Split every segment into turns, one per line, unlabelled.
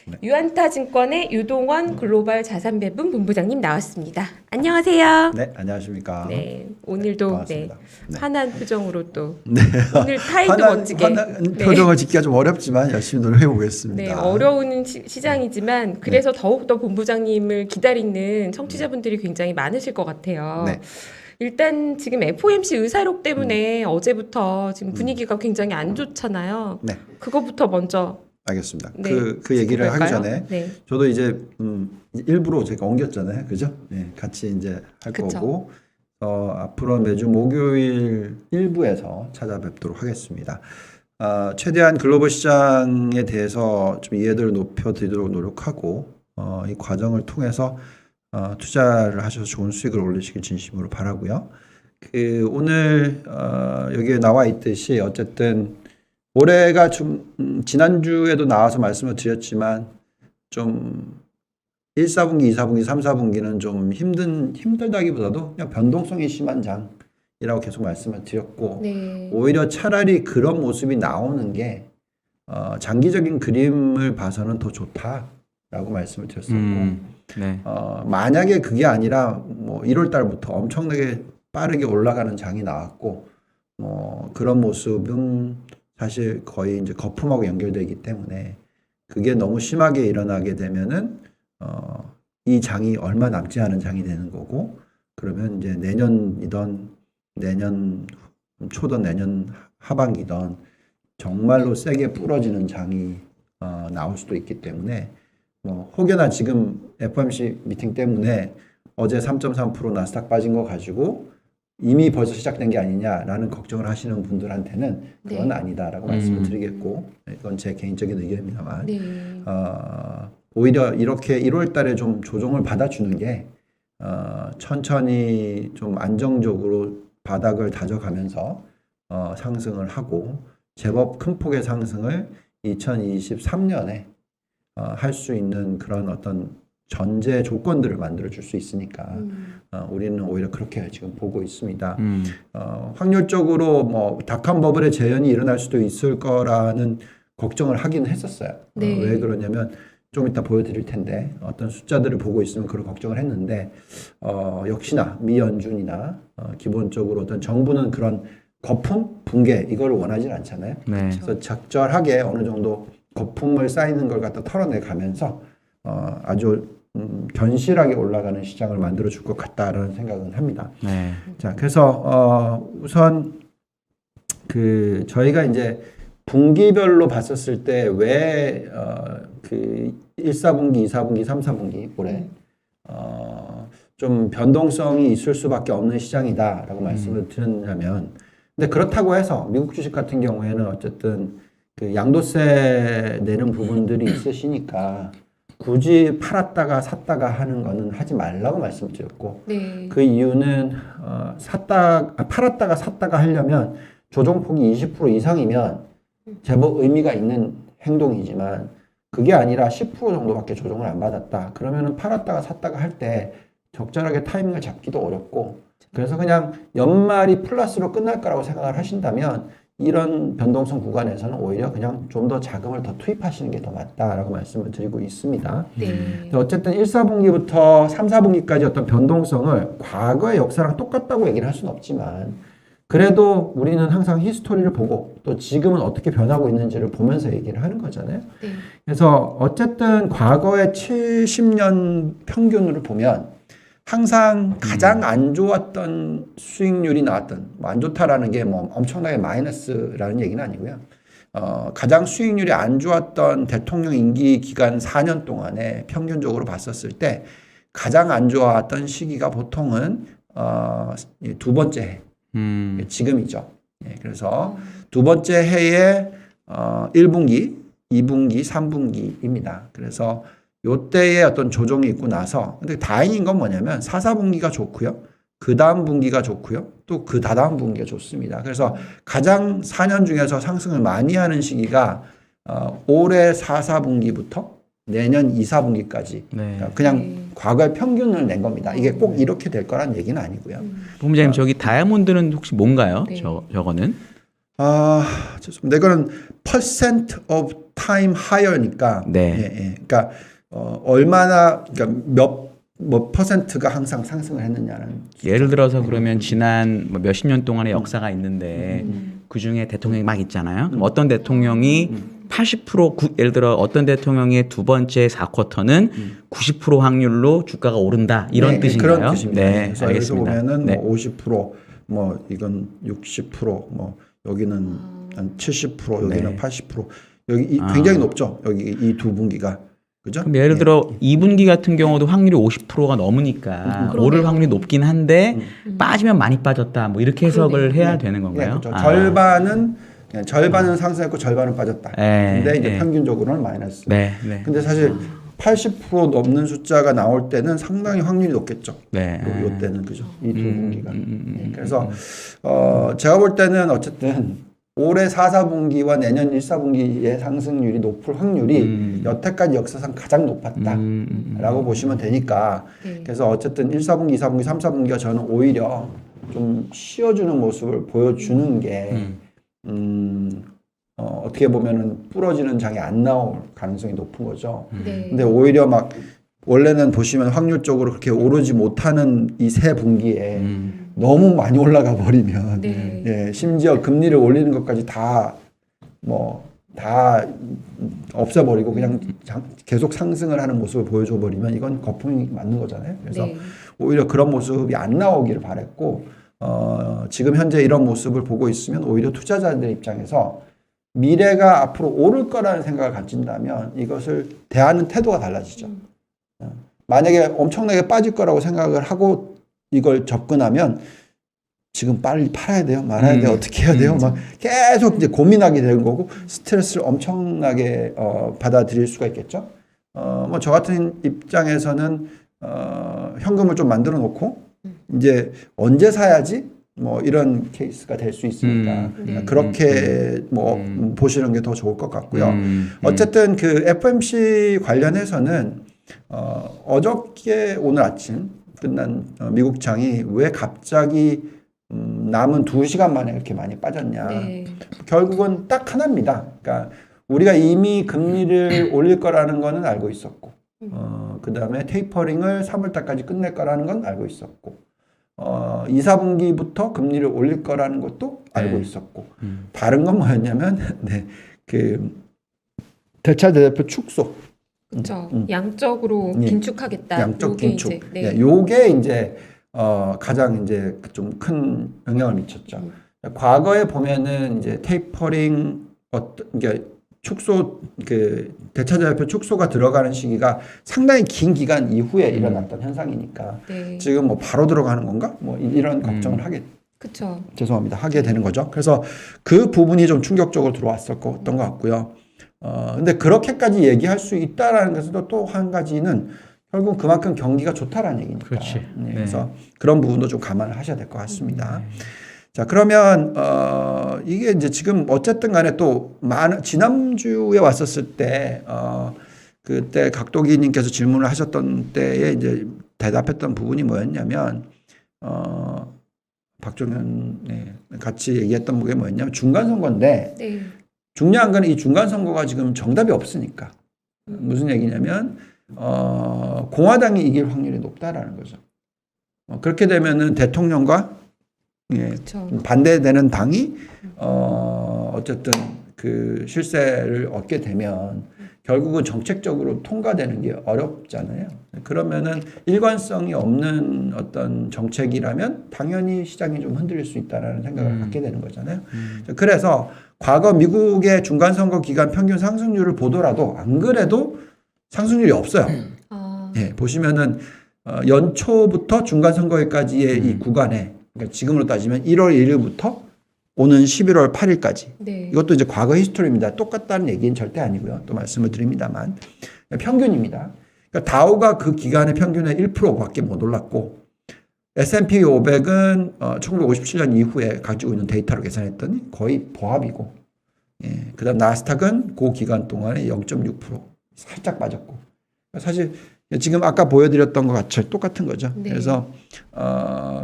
네.
유안타증권의 유동원 글로벌 자산배분 본부장님 나왔습니다. 안녕하세요.
네, 안녕하십니까.
네, 오늘도
반갑습니다. 네.
환한 표정으로 또
네.
오늘 타이도 멋지게.
환한
네.
표정을 짓기가 좀 어렵지만 열심히 노력해 보겠습니다.
네, 어려운 시장이지만 그래서 더욱더 본부장님을 기다리는 청취자분들이 굉장히 많으실 것 같아요.
네.
일단 지금 FOMC 의사록 때문에 어제부터 지금 분위기가 굉장히 안 좋잖아요.
네,
그거부터 먼저
알겠습니다.
네,
그 얘기를 하기
짚어볼까요?
전에
네.
저도 이제 일부러 제가 옮겼잖아요, 그죠? 네, 같이 이제 할
그쵸.
거고 앞으로 매주 목요일 일부에서 찾아뵙도록 하겠습니다. 최대한 글로벌 시장에 대해서 좀 이해도를 높여드리도록 노력하고 이 과정을 통해서 투자를 하셔서 좋은 수익을 올리시길 진심으로 바라고요. 오늘 여기에 나와 있듯이 어쨌든 올해가 좀 지난주에도 나와서 말씀을 드렸지만 좀 1, 4분기, 2, 4분기, 3, 4분기는 좀 힘들다기보다도 그냥 변동성이 심한 장이라고 계속 말씀을 드렸고
네.
오히려 차라리 그런 모습이 나오는 게 장기적인 그림을 봐서는 더 좋다라고 말씀을 드렸었고
네.
만약에 그게 아니라 뭐 1월 달부터 엄청나게 빠르게 올라가는 장이 나왔고 그런 모습은 사실 거의 이제 거품하고 연결되기 때문에 그게 너무 심하게 일어나게 되면은 이 장이 얼마 남지 않은 장이 되는 거고 그러면 이제 내년이던 내년 초든 내년 하반기던 정말로 세게 부러지는 장이 나올 수도 있기 때문에 혹여나 지금 FOMC 미팅 때문에 어제 3.3% 나스닥 빠진 거 가지고 이미 벌써 시작된 게 아니냐라는 걱정을 하시는 분들한테는 그건
네.
아니다라고 말씀을 드리겠고 이건 제 개인적인 의견입니다만
네.
오히려 이렇게 1월 달에 좀 조정을 받아주는 게 천천히 좀 안정적으로 바닥을 다져가면서 상승을 하고 제법 큰 폭의 상승을 2023년에 할 수 있는 그런 어떤 전제 조건들을 만들어 줄 수 있으니까 우리는 오히려 그렇게 지금 보고 있습니다. 확률적으로 뭐 닷컴 버블의 재현이 일어날 수도 있을 거라는 걱정을 하긴 했었어요.
네.
왜 그러냐면 좀 이따 보여드릴 텐데 어떤 숫자들을 보고 있으면 그런 걱정을 했는데 역시나 미 연준이나 기본적으로 어떤 정부는 그런 거품, 붕괴 이걸 원하지 않잖아요.
네.
그래서 적절하게 어느 정도 거품을 쌓이는 걸 갖다 털어내 가면서 아주 견실하게 올라가는 시장을 만들어 줄 것 같다라는 생각은 합니다.
네.
자, 그래서 우선 저희가 이제 분기별로 봤었을 때 왜 그 1, 4분기, 2, 4분기, 3, 4분기 올해 좀 변동성이 있을 수밖에 없는 시장이다라고 말씀을 드렸냐면 근데 그렇다고 해서 미국 주식 같은 경우에는 어쨌든 그 양도세 내는 부분들이 있으시니까 굳이 팔았다가 샀다가 하는 거는 하지 말라고 말씀드렸고
네.
그 이유는 팔았다가 샀다가 하려면 조정폭이 20% 이상이면 제법 의미가 있는 행동이지만 그게 아니라 10% 정도밖에 조정을 안 받았다. 그러면은 팔았다가 샀다가 할 때 적절하게 타이밍을 잡기도 어렵고 그래서 그냥 연말이 플러스로 끝날 거라고 생각을 하신다면 이런 변동성 구간에서는 오히려 그냥 좀 더 자금을 더 투입하시는 게 더 맞다라고 말씀을 드리고 있습니다.
네.
어쨌든 1, 4분기부터 3, 4분기까지 어떤 변동성을 과거의 역사랑 똑같다고 얘기를 할 수는 없지만 그래도 우리는 항상 히스토리를 보고 또 지금은 어떻게 변하고 있는지를 보면서 얘기를 하는 거잖아요.
네.
그래서 어쨌든 과거의 70년 평균으로 보면 항상 가장 안 좋았던 수익률이 나왔던 안 좋다라는 게 뭐 엄청나게 마이너스라는 얘기는 아니고요. 가장 수익률이 안 좋았던 대통령 임기 기간 4년 동안에 평균적으로 봤었을 때 가장 안 좋았던 시기가 보통은 두 번째 해 지금이죠. 그래서 두 번째 해에 1분기, 2분기, 3분기입니다. 그래서 요때에 어떤 조정이 있고 나서 근데 다행인 건 뭐냐면 4, 4분기가 좋고요. 그 다음 분기가 좋고요. 또 그 다다음 분기가 좋습니다. 그래서 가장 4년 중에서 상승을 많이 하는 시기가 올해 4, 4분기부터 내년 2, 4분기까지
네.
그냥 과거의 평균을 낸 겁니다. 이게 꼭 이렇게 될 거란 얘기는 아니고요.
본부장님 저기 다이아몬드는 혹시 뭔가요?
네.
저거는?
죄송합니다. 이거는 percent of 타임 하이어니까
네.
예, 예. 그러니까 얼마나 그러니까 몇 퍼센트가 항상 상승을 했느냐는
예를 들어서 그러면 지난 뭐 몇십 년 동안의 역사가 있는데 그 중에 대통령이 막 있잖아요. 그럼 어떤 대통령이 80% 예를 들어 어떤 대통령의 두 번째 4쿼터는 90% 확률로 주가가 오른다 이런
네,
뜻인가요?
그런 뜻입니다.
네,
그래서
알겠습니다.
여기서 보면은
네.
뭐 50%뭐 이건 60%뭐 여기는 한 70% 여기는
네.
80% 여기 굉장히 높죠. 여기 이 두 분기가 그죠?
그럼 예를 들어 2분기 같은 경우도 확률이 50%가 넘으니까
그러네요.
오를 확률이 높긴 한데 빠지면 많이 빠졌다 뭐 이렇게 해석을 해야 되는
예,
건가요?
그렇죠. 절반은 상승했고 절반은 빠졌다.
네,
근데 이제
네.
평균적으로는 마이너스.
네, 네.
근데 사실 80% 넘는 숫자가 나올 때는 상당히 확률이 높겠죠.
네.
요 때는 그죠. 이 두 분기가. 예, 그래서 제가 볼 때는 어쨌든 올해 4, 4분기와 내년 1, 4분기의 상승률이 높을 확률이 여태까지 역사상 가장 높았다라고 보시면 되니까
네.
그래서 어쨌든 1, 4분기, 2, 4분기, 3, 4분기가 저는 오히려 좀 쉬어주는 모습을 보여주는 게 어떻게 보면은 부러지는 장이 안 나올 가능성이 높은 거죠.
네.
근데 오히려 막 원래는 보시면 확률적으로 그렇게 오르지 못하는 이 세 분기에 너무 많이 올라가 버리면
네.
예, 심지어 금리를 올리는 것까지 다 없애버리고 그냥 계속 상승을 하는 모습을 보여줘 버리면 이건 거품이 맞는 거잖아요. 그래서
네.
오히려 그런 모습이 안 나오기를 바랬고 지금 현재 이런 모습을 보고 있으면 오히려 투자자들 입장에서 미래가 앞으로 오를 거라는 생각을 가진다면 이것을 대하는 태도가 달라지죠. 만약에 엄청나게 빠질 거라고 생각을 하고 이걸 접근하면 지금 빨리 팔아야 돼요, 말아야 돼요, 어떻게 해야 돼요, 막 계속 이제 고민하게 되는 거고 스트레스를 엄청나게 받아들일 수가 있겠죠. 뭐 저 같은 입장에서는 현금을 좀 만들어 놓고 이제 언제 사야지 뭐 이런 케이스가 될 수 있으니까
네.
그렇게 뭐 보시는 게 더 좋을 것 같고요. 어쨌든 그 FOMC 관련해서는 어저께 오늘 아침 끝난 미국장이 왜 갑자기 남은 2시간 만에 이렇게 많이 빠졌냐.
네.
결국은 딱 하나입니다. 그러니까 우리가 이미 금리를 올릴 거라는 거는 알고 있었고, 그 다음에 테이퍼링을 3월달까지 끝낼 거라는 건 알고 있었고, 2, 4분기부터 금리를 올릴 거라는 것도 알고 있었고, 다른 건 뭐였냐면, 네, 그 대차대표 축소.
그렇죠. 양적으로
예.
긴축하겠다.
양적
요게
긴축.
이제, 네.
요게 이제 가장 이제 좀 큰 영향을 미쳤죠. 과거에 보면은 이제 테이퍼링 이게 축소 그 대차대표 축소가 들어가는 시기가 상당히 긴 기간 이후에 일어났던 현상이니까
네.
지금 뭐 바로 들어가는 건가? 뭐 이런 걱정을
그렇죠.
죄송합니다. 하게 되는 거죠. 그래서 그 부분이 좀 충격적으로 들어왔던 것 같고요. 근데 그렇게까지 얘기할 수 있다라는 것은 또 한 가지는 결국 그만큼 경기가 좋다라는 얘기니까.
그렇지.
네,
네.
그래서 그런 부분도 좀 감안을 하셔야 될 것 같습니다. 자, 그러면 이게 이제 지금 어쨌든 간에 또 지난주에 왔었을 때 그때 각도기님께서 질문을 하셨던 때에 이제 대답했던 부분이 뭐였냐면 박종현 네, 같이 얘기했던 게 뭐였냐면 중간 선거인데
네.
중요한 건 이 중간 선거가 지금 정답이 없으니까 무슨 얘기냐면 공화당이 이길 확률이 높다라는 거죠. 그렇게 되면은 대통령과 예,
그렇죠.
반대되는 당이 어쨌든 그 실세를 얻게 되면 결국은 정책적으로 통과되는 게 어렵잖아요. 그러면은 일관성이 없는 어떤 정책이라면 당연히 시장이 좀 흔들릴 수 있다라는 생각을 갖게 되는 거잖아요. 그래서 과거 미국의 중간 선거 기간 평균 상승률을 보더라도 안 그래도 상승률이 없어요. 예, 보시면은 연초부터 중간 선거일까지의 이 구간에 그러니까 지금으로 따지면 1월 1일부터 오는 11월 8일까지
네.
이것도 이제 과거 히스토리입니다. 똑같다는 얘기는 절대 아니고요. 또 말씀을 드립니다만 평균입니다. 그러니까 다우가 그 기간의 평균의 1%밖에 못 올랐고 S&P 500은 1957년 이후에 가지고 있는 데이터로 계산했더니 거의 보합이고 예, 그다음 나스닥은 그 기간 동안에 0.6% 살짝 빠졌고 사실 지금 아까 보여드렸던 것 같이 똑같은 거죠.
네.
그래서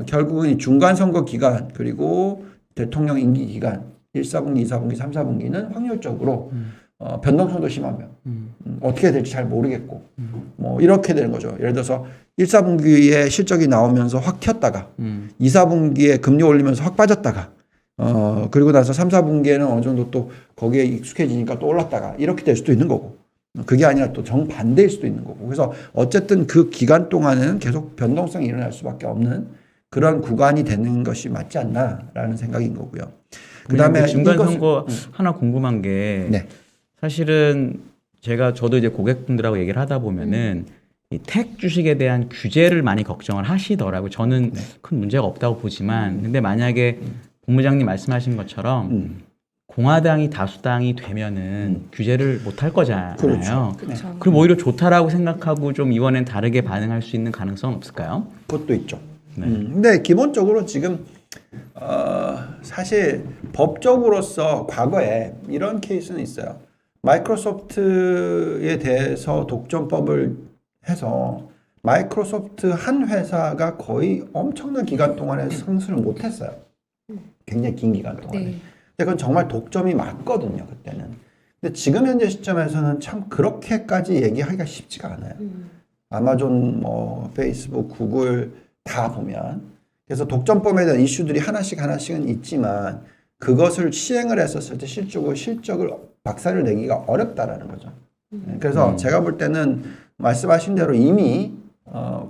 결국은 이 중간 선거 기간 그리고 대통령 임기 기간 1, 4분기, 2, 4분기, 3, 4분기는 확률적으로 변동성도 심하면 어떻게 될지 잘 모르겠고 뭐 이렇게 되는 거죠. 예를 들어서 1, 4분기에 실적이 나오면서 확 튀었다가 2, 4분기에 금리 올리면서 확 빠졌다가 그리고 나서 3, 4분기에는 어느 정도 또 거기에 익숙해지니까 또 올랐다가 이렇게 될 수도 있는 거고 그게 아니라 또 정반대일 수도 있는 거고 그래서 어쨌든 그 기간 동안에는 계속 변동성이 일어날 수밖에 없는 그런 구간이 되는 것이 맞지 않나라는 생각인 거고요. 그다음에
중간 선거 하나 궁금한 게
네.
사실은 저도 이제 고객분들하고 얘기를 하다 보면은 이 택 주식에 대한 규제를 많이 걱정을 하시더라고요. 저는 큰 문제가 없다고 보지만 근데 만약에 본부장님 말씀하신 것처럼 공화당이 다수당이 되면은 규제를 못 할 거잖아요.
그렇죠.
그렇죠.
그럼 오히려 좋다라고 생각하고 좀 이번엔 다르게 반응할 수 있는 가능성은 없을까요?
그것도 있죠. 근데 기본적으로 지금 사실 법적으로서 과거에 이런 케이스는 있어요. 마이크로소프트에 대해서 독점법을 해서 마이크로소프트 한 회사가 거의 엄청난 기간 동안에 상승을 못했어요. 굉장히 긴 기간 동안에.
네.
근데 그건 정말 독점이 맞거든요, 그때는. 근데 지금 현재 시점에서는 참 그렇게까지 얘기하기가 쉽지가 않아요. 아마존, 뭐 페이스북, 구글 다 보면 그래서 독점법에 대한 이슈들이 하나씩은 있지만 그것을 시행을 했었을 때 실적을 박살을 내기가 어렵다라는 거죠. 그래서 제가 볼 때는 말씀하신 대로 이미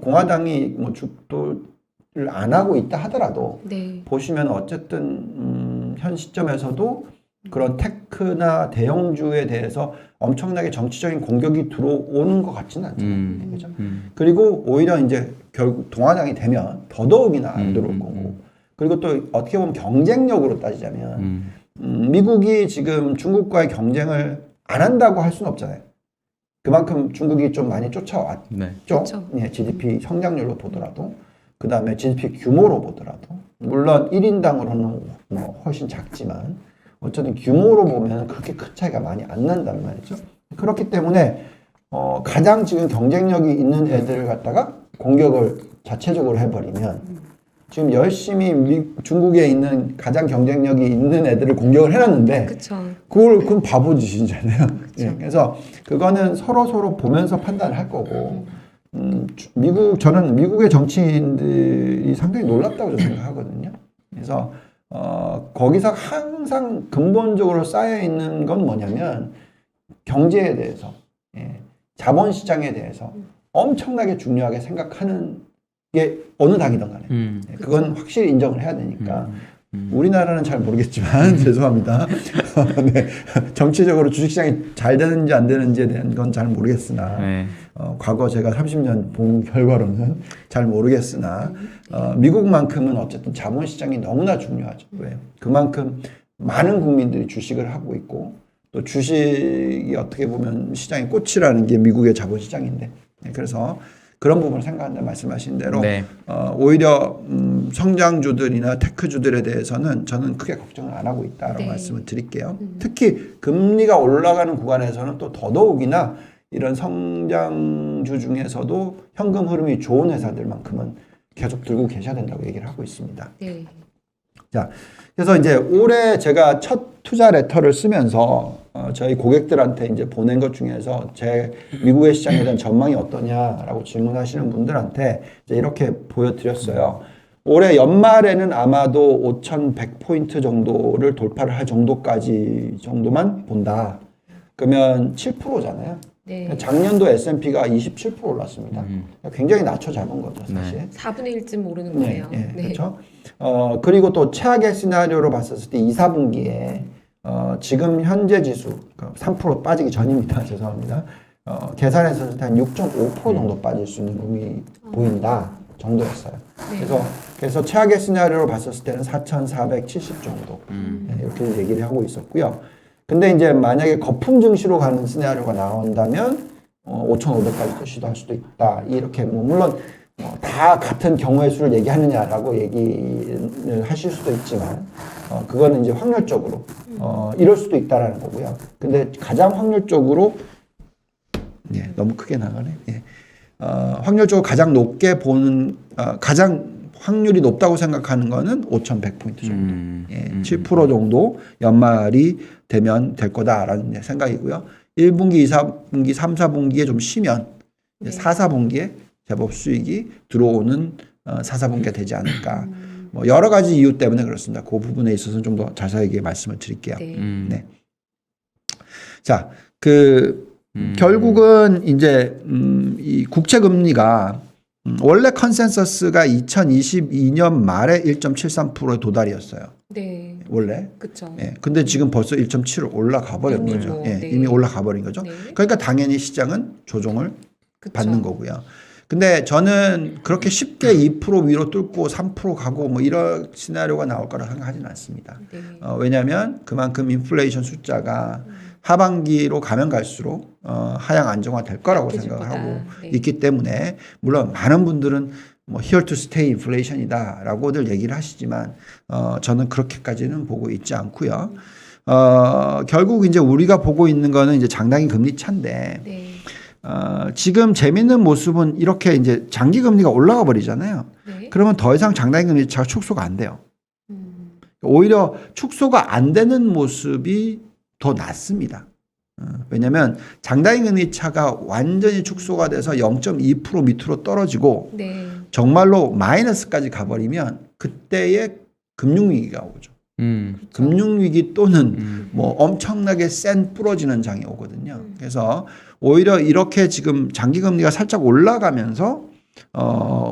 공화당이 뭐 주도를 안 하고 있다 하더라도
네.
보시면 어쨌든 현 시점에서도 그런 테크나 대형주에 대해서 엄청나게 정치적인 공격이 들어오는 것 같지는 않잖아요. 그죠? 그리고 오히려 이제 결국 동화당이 되면 더더욱이나 안 들어올 거고. 그리고 또 어떻게 보면 경쟁력으로 따지자면 미국이 지금 중국과의 경쟁을 안 한다고 할 수는 없잖아요. 그만큼 중국이 좀 많이 쫓아왔죠.
네.
그렇죠.
예, GDP 성장률로 보더라도 그 다음에 GDP 규모로 보더라도 물론 1인당으로는 뭐 훨씬 작지만 어쨌든 규모로 보면 그렇게 큰 차이가 많이 안 난단 말이죠. 그렇기 때문에 가장 지금 경쟁력이 있는 애들을 갖다가 공격을 자체적으로 해버리면 지금 열심히 중국에 있는 가장 경쟁력이 있는 애들을 공격을 해놨는데
그렇죠.
그건 바보짓이잖아요. 예, 그래서 그거는 서로 보면서 판단을 할 거고 저는 미국의 정치인들이 상당히 놀랍다고 저는 생각하거든요. 그래서 거기서 항상 근본적으로 쌓여 있는 건 뭐냐면 경제에 대해서, 자본시장에 대해서 엄청나게 중요하게 생각하는 게 어느 당이든 간에 그건 확실히 인정을 해야 되니까 우리나라는 잘 모르겠지만 죄송합니다. 네, 정치적으로 주식시장이 잘 되는지 안 되는지에 대한 건 잘 모르겠으나 과거 제가 30년 본 결과로는 잘 모르겠으나 미국만큼은 어쨌든 자본시장이 너무나 중요하죠. 왜요? 그만큼 많은 국민들이 주식을 하고 있고 또 주식이 어떻게 보면 시장의 꽃이라는 게 미국의 자본시장인데 그래서 그런 부분을 생각한다 말씀하신 대로
네.
오히려 성장주들이나 테크주들에 대해서는 저는 크게 걱정을 안 하고 있다라고
네.
말씀을 드릴게요. 특히 금리가 올라가는 구간에서는 또 더더욱이나 이런 성장주 중에서도 현금 흐름이 좋은 회사들만큼은 계속 들고 계셔야 된다고 얘기를 하고 있습니다.
네.
자, 그래서 이제 올해 제가 첫 투자 레터를 쓰면서 저희 고객들한테 이제 보낸 것 중에서 제 미국의 시장에 대한 전망이 어떠냐라고 질문하시는 분들한테 이제 이렇게 보여드렸어요. 올해 연말에는 아마도 5,100포인트 정도를 돌파를 할 정도만 본다. 그러면 7%잖아요.
네.
작년도 S&P가 27% 올랐습니다. 굉장히 낮춰 잡은 거죠, 사실.
4분의 1쯤 오르는 거네요.
네, 그렇죠. 그리고 또 최악의 시나리오로 봤었을 때 2, 4분기에 지금 현재 지수 3% 빠지기 전입니다. 죄송합니다. 계산했을 때 한 6.5% 정도 빠질 수 있는 rum이 보인다 정도였어요.
네.
그래서 최악의 시나리오로 봤었을 때는 4,470 정도 이렇게 얘기를 하고 있었고요. 근데 이제 만약에 거품 증시로 가는 시나리오가 나온다면 5,500까지 시도할 수도 있다. 이렇게 뭐 물론 다 같은 경우의 수를 얘기하느냐라고 얘기를 하실 수도 있지만 그거는 이제 확률적으로 이럴 수도 있다라는 거고요. 근데 가장 확률적으로 너무 크게 나가네. 확률적으로 가장 높게 보는 가장 확률이 높다고 생각하는 거는 5,100포인트 정도. 7% 정도 연말이 되면 될 거다라는 생각이고요. 1분기, 2분기, 3, 4분기에 좀 쉬면 4, 4분기에 제법 수익이 들어오는 4, 4분기가 되지 않을까. 뭐 여러 가지 이유 때문에 그렇습니다. 그 부분에 있어서는 좀 더 자세하게 말씀을 드릴게요. 네. 자, 결국은 이제 이 국채 금리가 원래 컨센서스가 2022년 말에 1.73%의 도달이었어요.
네.
원래.
그렇죠.
예. 근데 지금 벌써 1.7로 올라가 버린 거죠. 예.
네.
이미 올라가 버린 거죠.
네.
그러니까 당연히 시장은 조정을
그쵸.
받는 거고요. 근데 저는 그렇게 쉽게 2% 위로 뚫고 3% 가고 뭐 이런 시나리오가 나올 거라 생각하지는 않습니다.
네.
왜냐하면 그만큼 인플레이션 숫자가 하반기로 가면 갈수록 하향 안정화 될 거라고
약해질
생각을
거다.
하고
네.
있기 때문에 물론 많은 분들은 뭐 here to stay 인플레이션이다라고들 얘기를 하시지만 저는 그렇게까지는 보고 있지 않고요. 결국 이제 우리가 보고 있는 거는 이제 장단기 금리 차인데
네.
지금 재밌는 모습은 이렇게 이제 장기 금리가 올라가 버리잖아요.
네.
그러면 더 이상 장단기 금리 차가 축소가 안 돼요.
음.
오히려 축소가 안 되는 모습이 더 낫습니다. 왜냐하면 장단기 금리 차가 완전히 축소가 돼서 0.2% 밑으로 떨어지고
네.
정말로 마이너스까지 가버리면 그때의 금융위기가 오죠. 금융위기 또는 뭐 엄청나게 센 부러지는 장이 오거든요. 그래서 오히려 이렇게 지금 장기금리가 살짝 올라가면서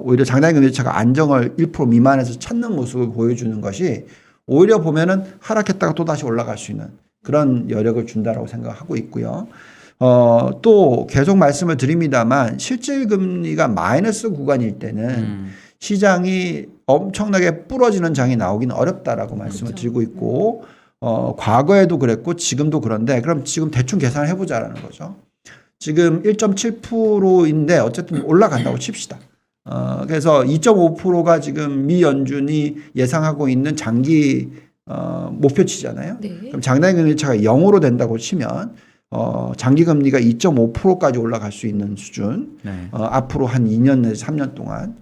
오히려 장단기 금리 차가 안정을 1% 미만에서 찾는 모습을 보여주는 것이 오히려 보면은 하락했다가 또 다시 올라갈 수 있는 그런 여력을 준다라고 생각하고 있고요. 또 계속 말씀을 드립니다만 실질 금리가 마이너스 구간일 때는 시장이 엄청나게 부러지는 장이 나오기는 어렵다라고 말씀을
그렇죠.
드리고 있고 과거에도 그랬고 지금도 그런데 그럼 지금 대충 계산을 해보자라는 거죠. 지금 1.7%인데 어쨌든 올라간다고 칩시다. 그래서 2.5%가 지금 미 연준이 예상하고 있는 장기 목표치잖아요.
네.
그럼 장단기 금리 차가 0으로 된다고 치면 장기 금리가 2.5%까지 올라갈 수 있는 수준.
네.
앞으로 한 2년 내지 3년 동안.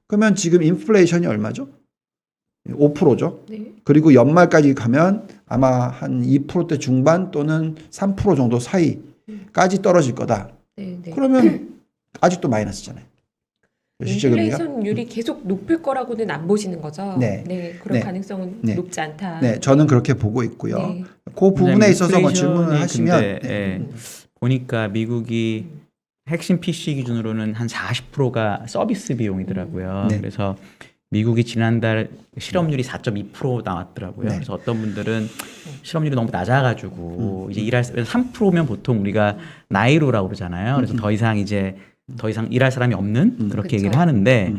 그러면 지금 인플레이션이 얼마죠? 5%죠.
네.
그리고 연말까지 가면 아마 한 2%대 중반 또는 3% 정도 사이까지 떨어질 거다.
네. 네.
그러면 아직도 마이너스잖아요. 실질 금리가.
인플레이션율이 계속 높을 거라고는 안 보시는 거죠?
네.
그런
네.
가능성은
네.
높지 않다.
네, 저는 그렇게 보고 있고요.
네.
그 부분에 있어서 뭐
인플레이션이
질문을 하시면
근데, 예, 보니까 미국이 핵심 PC 기준으로는 한 40%가 서비스 비용이더라고요.
네.
그래서 미국이 지난달 실업률이 4.2% 나왔더라고요.
네.
그래서 어떤 분들은 실업률이 너무 낮아가지고 이제 일할 3%면 보통 우리가 나이로라고 그러잖아요. 그래서 더 이상 일할 사람이 없는 그렇게
그쵸.
얘기를 하는데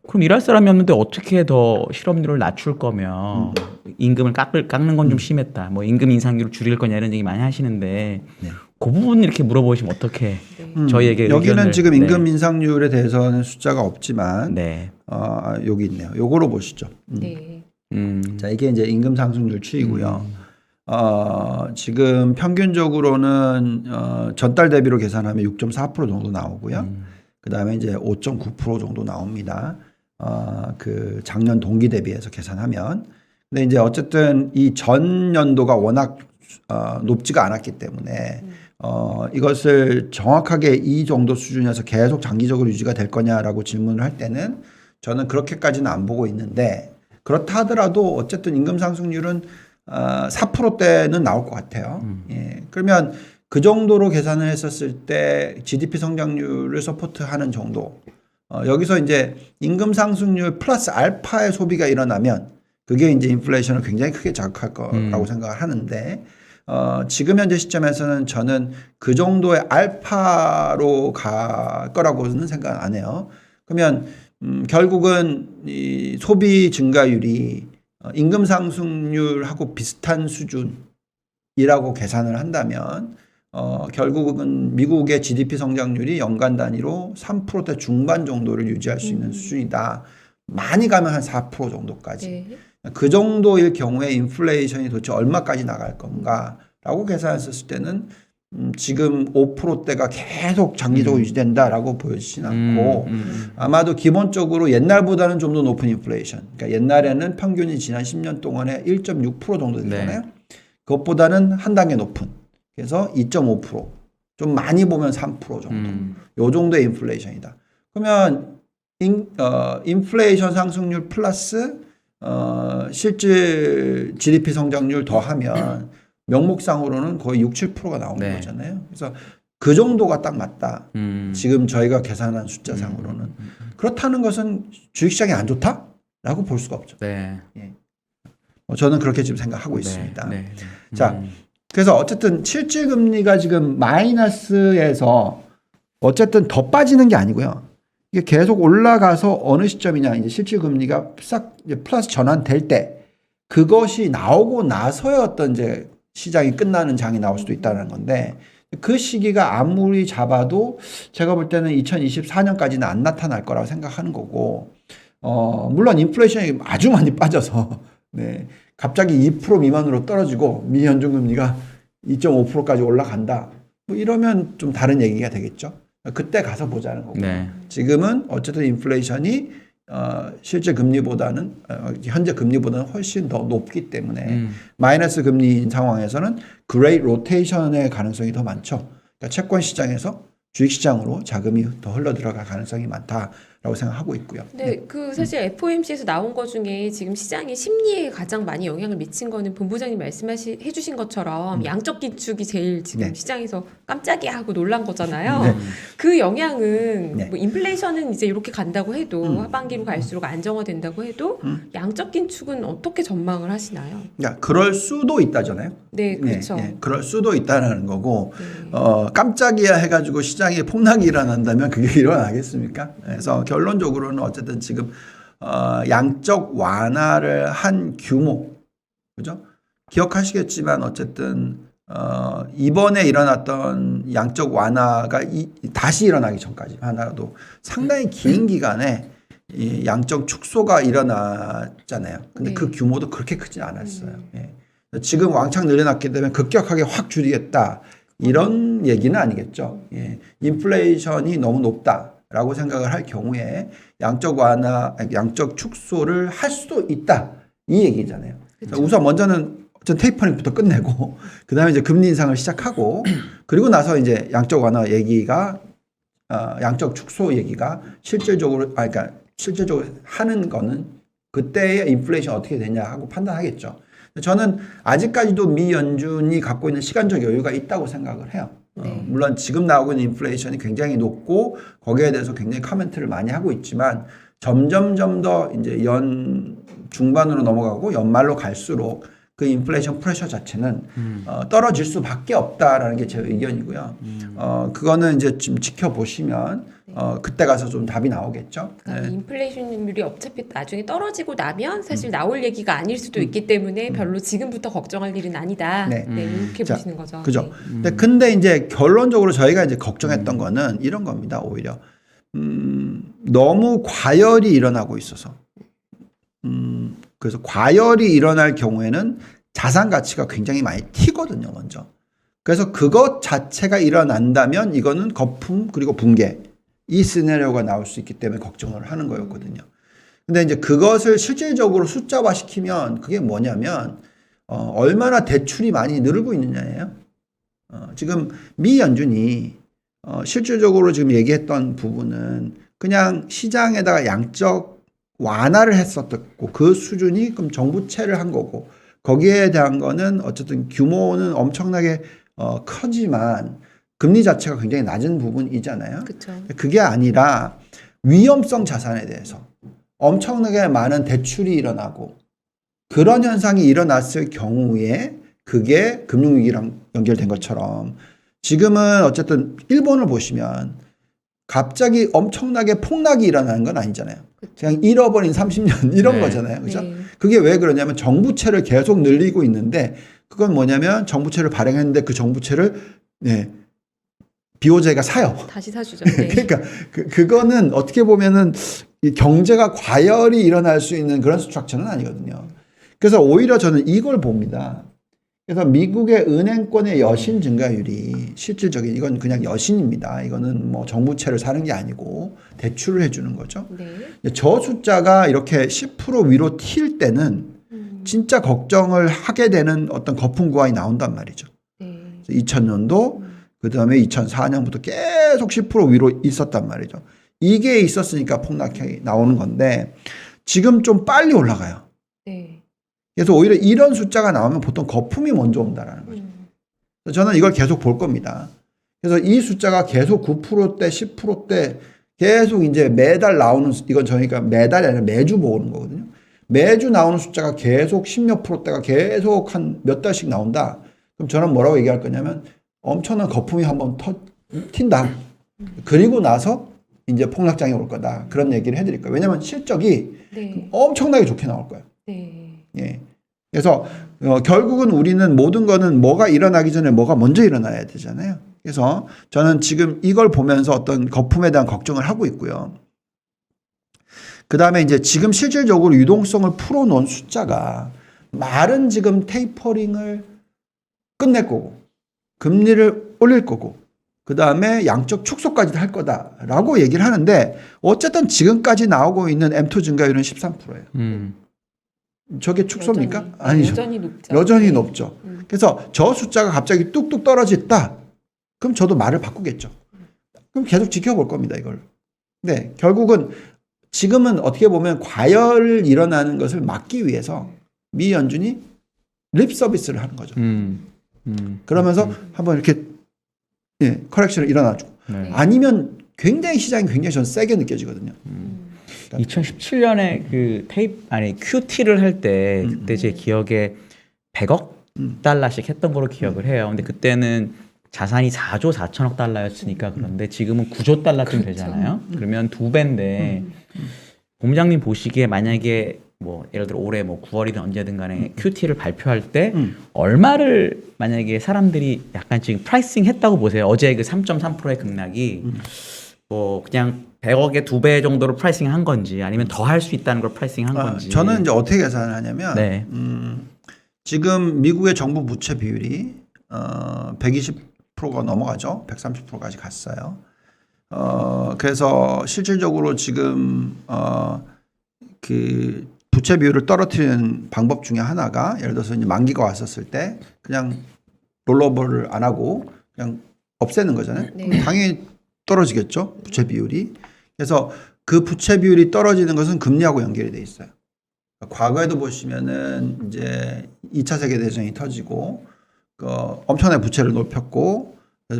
그럼 일할 사람이 없는데 어떻게 더 실업률을 낮출 거며 임금을 깎는 건 좀 심했다. 뭐 임금 인상률을 줄일 거냐 이런 얘기 많이 하시는데
네.
그 부분 이렇게 물어보시면 어떻게 저희에게
여기는
의견을,
지금
네.
임금 인상률에 대해서는 숫자가 없지만
네.
여기 있네요. 요거로 보시죠.
네.
자, 이게 이제 임금 상승률 추이고요. 지금 평균적으로는 전달 대비로 계산하면 6.4% 정도 나오고요. 그다음에 이제 5.9% 정도 나옵니다. 그 작년 동기 대비해서 계산하면. 근데 이제 어쨌든 이 전년도가 워낙 높지가 않았기 때문에 이것을 정확하게 이 정도 수준에서 계속 장기적으로 유지가 될 거냐라고 질문을 할 때는 저는 그렇게까지는 안 보고 있는데 그렇다 하더라도 어쨌든 임금 상승률은 4%대는 나올 것 같아요. 예. 그러면 그 정도로 계산을 했었을 때 GDP 성장률을 서포트하는 정도. 여기서 이제 임금 상승률 플러스 알파의 소비가 일어나면 그게 이제 인플레이션을 굉장히 크게 자극할 거라고 생각을 하는데 지금 현재 시점에서는 저는 그 정도의 알파로 갈 거라고는 생각 안 해요. 그러면 결국은 이 소비 증가율이 임금 상승률하고 비슷한 수준이라고 계산을 한다면 결국은 미국의 GDP 성장률이 연간 단위로 3%대 중반 정도를 유지할 수 있는 수준이다. 많이 가면 한 4% 정도까지.
네.
그 정도일 경우에 인플레이션이 도대체 얼마까지 나갈 건가라고 계산했을 때는 지금 5%대가 계속 장기적으로 유지된다라고 보여지진 않고 아마도 기본적으로 옛날보다는 좀 더 높은 인플레이션. 그러니까 옛날에는 평균이 지난 10년 동안에 1.6% 정도 되잖아요. 그것보다는 한 단계 높은. 그래서 2.5%. 좀 많이 보면 3% 정도. 요 정도의 인플레이션이다. 그러면 인플레이션 상승률 플러스 실질 GDP 성장률 더하면 명목상으로는 거의 6, 7%가 나오는 거잖아요. 그래서 그 정도가 딱 맞다. 지금 저희가 계산한 숫자상으로는. 그렇다는 것은 주식시장이 안 좋다라고 볼 수가 없죠.
네.
예. 저는 그렇게 지금 생각하고 있습니다.
네.
자, 그래서 어쨌든 실질금리가 지금 마이너스에서 어쨌든 더 빠지는 게 아니고요. 이게 계속 올라가서 어느 시점이냐 이제 실질금리가 싹 이제 플러스 전환될 때 그것이 나오고 나서의 어떤 이제 시장이 끝나는 장이 나올 수도 있다는 건데 그 시기가 아무리 잡아도 제가 볼 때는 2024년까지는 안 나타날 거라고 생각하는 거고 물론 인플레이션이 아주 많이 빠져서 네, 갑자기 2% 미만으로 떨어지고 미 연준금리가 2.5%까지 올라간다 뭐 이러면 좀 다른 얘기가 되겠죠. 그때 가서 보자는 거고 지금은 어쨌든 인플레이션이 실제 금리보다는 현재 금리보다는 훨씬 더 높기 때문에 마이너스 금리인 상황에서는 그레이트 로테이션의 가능성이 더 많죠. 그러니까 채권 시장에서 주식 시장으로 자금이 더 흘러 들어갈 가능성이 많다라고 생각하고 있고요.
네, 그 사실 FOMC에서 나온 것 중에 지금 시장의 심리에 가장 많이 영향을 미친 거는 본부장님 해주신 것처럼 양적 긴축이 제일 지금 시장에서 깜짝이야 하고 놀란 거잖아요. 그 영향은 뭐 인플레이션은 이제 이렇게 간다고 해도 하반기로 갈수록 안정화된다고 해도 양적 긴축은 어떻게 전망을 하시나요?
그러니까 그럴 수도 있다잖아요.
네, 그렇죠.
그럴 수도 있다는 거고 깜짝이야 해가지고 시장에 폭락이 일어난다면 그게 일어나겠습니까? 그래서 결론적으로는 어쨌든 지금 양적 완화를 한 규모, 그죠? 기억하시겠지만 어쨌든 이번에 일어났던 양적 완화가 다시 일어나기 전까지 하나도 상당히 긴 기간에 이 양적 축소가 일어났잖아요. 근데 그 규모도 그렇게 크진 않았어요. 지금 왕창 늘려놨기 때문에 급격하게 확 줄이겠다. 이런 얘기는 아니겠죠. 인플레이션이 너무 높다라고 생각을 할 경우에 양적 완화, 양적 축소를 할 수도 있다. 이 얘기잖아요. 우선 먼저는 테이퍼링부터 끝내고, 그 다음에 이제 금리 인상을 시작하고, 그리고 나서 이제 양적 완화 얘기가, 양적 축소 얘기가 실질적으로 하는 거는 그때의 인플레이션 어떻게 되냐 하고 판단하겠죠. 저는 아직까지도 미 연준이 갖고 있는 시간적 여유가 있다고 생각을 해요. 물론 지금 나오고 있는 인플레이션이 굉장히 높고 거기에 대해서 굉장히 코멘트를 많이 하고 있지만 점점 더 이제 연 중반으로 넘어가고 연말로 갈수록 그 인플레이션 프레셔 자체는 떨어질 수밖에 없다라는 게 제 의견이고요. 그거는 이제 좀 지켜보시면 그때 가서 좀 답이 나오겠죠.
그러니까 인플레이션율이 어차피 나중에 떨어지고 나면 사실 나올 얘기가 아닐 수도 있기 때문에 별로 지금부터 걱정할 일은 아니다. 이렇게 보시는 거죠.
그죠. 근데 이제 결론적으로 저희가 이제 걱정했던 거는 이런 겁니다. 오히려 너무 과열이 일어나고 있어서. 그래서 과열이 일어날 경우에는 자산 가치가 굉장히 많이 튀거든요, 먼저. 그래서 그것 자체가 일어난다면 이거는 거품 그리고 붕괴 이 시나리오가 나올 수 있기 때문에 걱정을 하는 거였거든요. 근데 이제 그것을 실질적으로 숫자화 시키면 그게 뭐냐면 얼마나 대출이 많이 늘고 있느냐예요. 지금 미 연준이 실질적으로 지금 얘기했던 부분은 그냥 시장에다가 양적 완화를 했었고 그 수준이 그럼 정부채를 한 거고 거기에 대한 거는 어쨌든 규모는 엄청나게 커지만 금리 자체가 굉장히 낮은 부분이잖아요.
그쵸.
그게 아니라 위험성 자산에 대해서 엄청나게 많은 대출이 일어나고 그런 현상이 일어났을 경우에 그게 금융위기랑 연결된 것처럼 지금은 어쨌든 일본을 보시면 갑자기 엄청나게 폭락이 일어나는 건 아니잖아요. 그냥 잃어버린 30년 이런 거잖아요. 그죠? 그게 왜 그러냐면 정부채를 계속 늘리고 있는데 그건 뭐냐면 정부채를 발행했는데 그 정부채를 BOJ가 사요.
다시 사주죠.
그러니까 그거는 어떻게 보면은 이 경제가 과열이 일어날 수 있는 그런 스트럭처는 아니거든요. 그래서 오히려 저는 이걸 봅니다. 그래서 미국의 은행권의 여신 증가율이 실질적인 이건 그냥 여신입니다. 이거는 뭐 정부채를 사는 게 아니고 대출을 해주는 거죠.
네.
저 숫자가 이렇게 10% 위로 튈 때는 진짜 걱정을 하게 되는 어떤 거품 구간이 나온단 말이죠.
네.
2000년도 그 다음에 2004년부터 계속 10% 위로 있었단 말이죠. 이게 있었으니까 폭락이 나오는 건데 지금 좀 빨리 올라가요.
네.
그래서 오히려 이런 숫자가 나오면 보통 거품이 먼저 온다라는 거죠. 그래서 저는 이걸 계속 볼 겁니다. 그래서 이 숫자가 계속 9%대, 10%대 계속 이제 매달 나오는 이건 저희가 매달이 아니라 매주 모으는 거거든요. 매주 나오는 숫자가 계속 10몇 %대가 계속 한 몇 달씩 나온다. 그럼 저는 뭐라고 얘기할 거냐면 엄청난 거품이 한번 튄다. 그리고 나서 이제 폭락장이 올 거다. 그런 얘기를 해드릴 거예요. 왜냐하면 실적이
네.
엄청나게 좋게 나올 거예요.
네.
예. 그래서 결국은 우리는 모든 거는 뭐가 일어나기 전에 뭐가 먼저 일어나야 되잖아요. 그래서 저는 지금 이걸 보면서 어떤 거품에 대한 걱정을 하고 있고요. 그 다음에 이제 지금 실질적으로 유동성을 풀어놓은 숫자가 말은 지금 테이퍼링을 끝낼 거고 금리를 올릴 거고 그 다음에 양적 축소까지 할 거다라고 얘기를 하는데 어쨌든 지금까지 나오고 있는 M2 증가율은 13%예요. 저게 축소입니까?
여전히,
아니죠.
여전히 높죠.
여전히
네.
높죠. 그래서 저 숫자가 갑자기 뚝뚝 떨어졌다. 그럼 저도 말을 바꾸겠죠. 그럼 계속 지켜볼 겁니다, 이걸. 네, 결국은 지금은 어떻게 보면 과열 일어나는 것을 막기 위해서 미 연준이 립 서비스를 하는 거죠. 그러면서 한번 이렇게 예, 커렉션을 일어나주고
네.
아니면 굉장히 시장이 굉장히 전 세게 느껴지거든요.
2017년에 그 QT를 할 때 그때 제 기억에 100억 달러씩 했던 걸로 기억을 해요. 근데 그때는 자산이 4조 4천억 달러였으니까 그런데 지금은 9조 달러쯤 되잖아요. 그러면 2배인데 본부장님 보시기에 만약에 뭐 예를 들어 올해 뭐 9월이든 언제든 간에 QT를 발표할 때 얼마를 만약에 사람들이 약간 지금 프라이싱 했다고 보세요. 어제 그 3.3%의 급락이 뭐 그냥 100억에 2배 정도로 프라이싱 한 건지 아니면 더 할 수 있다는 걸 프라이싱 한 건지.
저는 이제 어떻게 계산을 하냐면
네.
지금 미국의 정부 부채 비율이 120%가 넘어가죠. 130%까지 갔어요. 그래서 실질적으로 지금 그 부채 비율을 떨어뜨리는 방법 중에 하나가 예를 들어서 이제 만기가 왔었을 때 그냥 롤오버를 안 하고 그냥 없애는 거잖아요.
네.
그럼 당연히 떨어지겠죠. 부채 비율이. 그래서 그 부채 비율이 떨어지는 것은 금리하고 연결이 돼 있어요. 과거에도 보시면은 이제 2차 세계대전이 터지고 엄청나게 부채를 높였고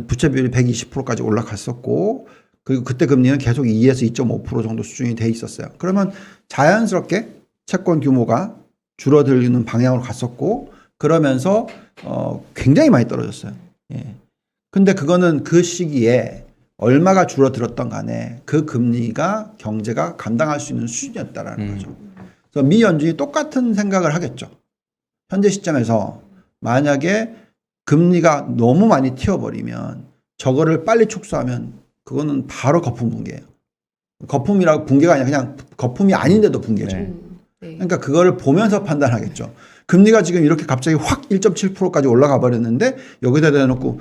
부채 비율이 120%까지 올라갔었고 그리고 그때 금리는 계속 2에서 2.5% 정도 수준이 돼 있었어요. 그러면 자연스럽게 채권 규모가 줄어들는 방향으로 갔었고 그러면서 굉장히 많이 떨어졌어요. 예. 근데 그거는 그 시기에 얼마가 줄어들었던 간에 그 금리가 경제가 감당할 수 있는 수준이었다라는 거죠. 그래서 미 연준이 똑같은 생각을 하겠죠. 현재 시점에서 만약에 금리가 너무 많이 튀어버리면 저거를 빨리 축소하면 그거는 바로 거품 붕괴예요. 거품이라고 붕괴가 아니라 그냥 거품이 아닌데도 붕괴죠.
네.
네.
그러니까 그거를 보면서 판단하겠죠. 금리가 지금 이렇게 갑자기 확 1.7%까지 올라가 버렸는데 여기다 대놓고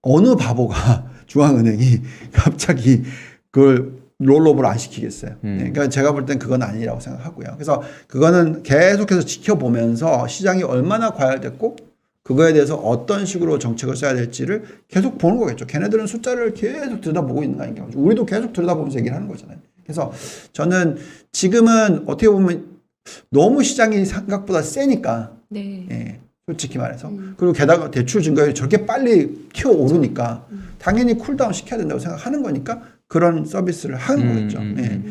어느 바보가 중앙은행이 갑자기 그걸 롤오버를 안 시키겠어요. 그러니까 제가 볼 땐 그건 아니라고 생각하고요. 그래서 그거는 계속해서 지켜보면서 시장이 얼마나 과열됐고 그거에 대해서 어떤 식으로 정책을 써야 될지를 계속 보는 거겠죠. 걔네들은 숫자를 계속 들여다보고 있는 거 아닌가. 우리도 계속 들여다보면서 얘기를 하는 거잖아요. 그래서 저는 지금은 어떻게 보면 너무 시장이 생각보다 세니까
네.
예, 솔직히 말해서 그리고 게다가 대출 증가율이 저렇게 빨리 튀어오르니까 당연히 쿨다운 시켜야 된다고 생각하는 거니까 그런 서비스를 하는 거겠죠. 예.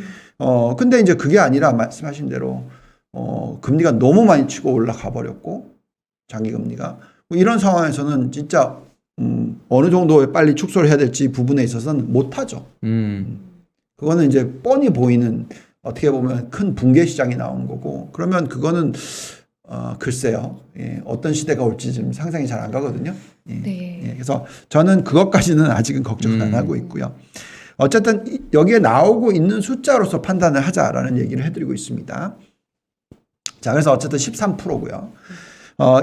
근데 이제 그게 아니라 말씀하신 대로 금리가 너무 많이 치고 올라가 버렸고 장기 금리가 뭐 이런 상황에서는 진짜 어느 정도 빨리 축소를 해야 될지 부분에 있어서는 못 하죠. 그거는 이제 뻔히 보이는 어떻게 보면 큰 붕괴 시장이 나오는 거고 그러면 그거는 글쎄요. 예, 어떤 시대가 올지 지금 상상이 잘 안 가거든요. 예,
네.
예, 그래서 저는 그것까지는 아직은 걱정을 안 하고 있고요. 어쨌든 여기에 나오고 있는 숫자로서 판단을 하자라는 얘기를 해드리고 있습니다. 자, 그래서 어쨌든 13%고요.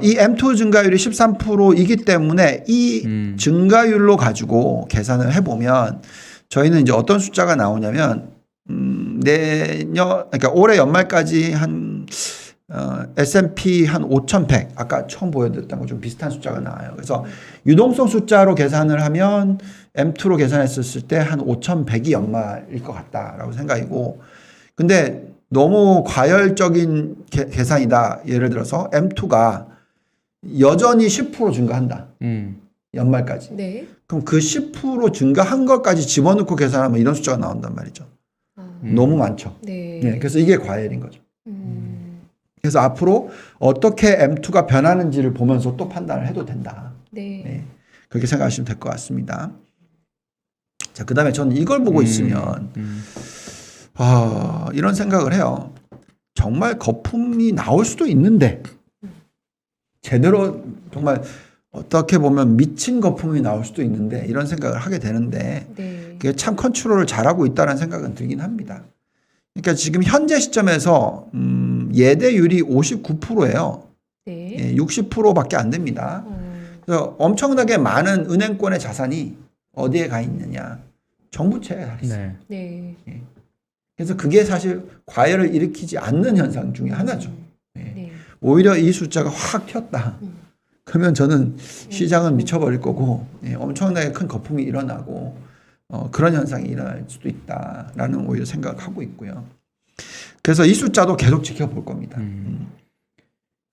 이 M2 증가율이 13%이기 때문에 이 증가율로 가지고 계산을 해보면 저희는 이제 어떤 숫자가 나오냐면 그러니까 올해 연말까지 한 S&P 한 5,100 아까 처음 보여드렸던 거 좀 비슷한 숫자가 나와요. 그래서 유동성 숫자로 계산을 하면 M2로 계산했을 때 한 5,100이 연말일 것 같다라고 생각이고, 근데 너무 과열적인 계산이다. 예를 들어서 M2가 여전히 10% 증가한다. 연말까지.
네.
그럼 그 10% 증가한 것까지 집어넣고 계산하면 이런 숫자가 나온단 말이죠. 너무 많죠.
네.
네, 그래서 이게 과열인 거죠. 그래서 앞으로 어떻게 M2가 변하는지를 보면서 또 판단을 해도 된다.
네.
네, 그렇게 생각하시면 될 것 같습니다. 자, 그 다음에 저는 이걸 보고 있으면 이런 생각을 해요. 정말 거품이 나올 수도 있는데 제대로 정말 어떻게 보면 미친 거품이 나올 수도 있는데 이런 생각을 하게 되는데
네.
그게 참 컨트롤을 잘하고 있다는 생각은 들긴 합니다. 그러니까 지금 현재 시점에서 예대율이 59%예요.
네.
예, 60%밖에 안 됩니다. 그래서 엄청나게 많은 은행권의 자산이 어디에 가 있느냐? 정부채에 가 있어요.
네.
네.
그래서 그게 사실 과열을 일으키지 않는 현상 중에 하나죠. 예.
네.
오히려 이 숫자가 확 튀었다. 그러면 저는 시장은 미쳐버릴 거고 엄청나게 큰 거품이 일어나고 그런 현상이 일어날 수도 있다라는 오히려 생각을 하고 있고요. 그래서 이 숫자도 계속 지켜볼 겁니다.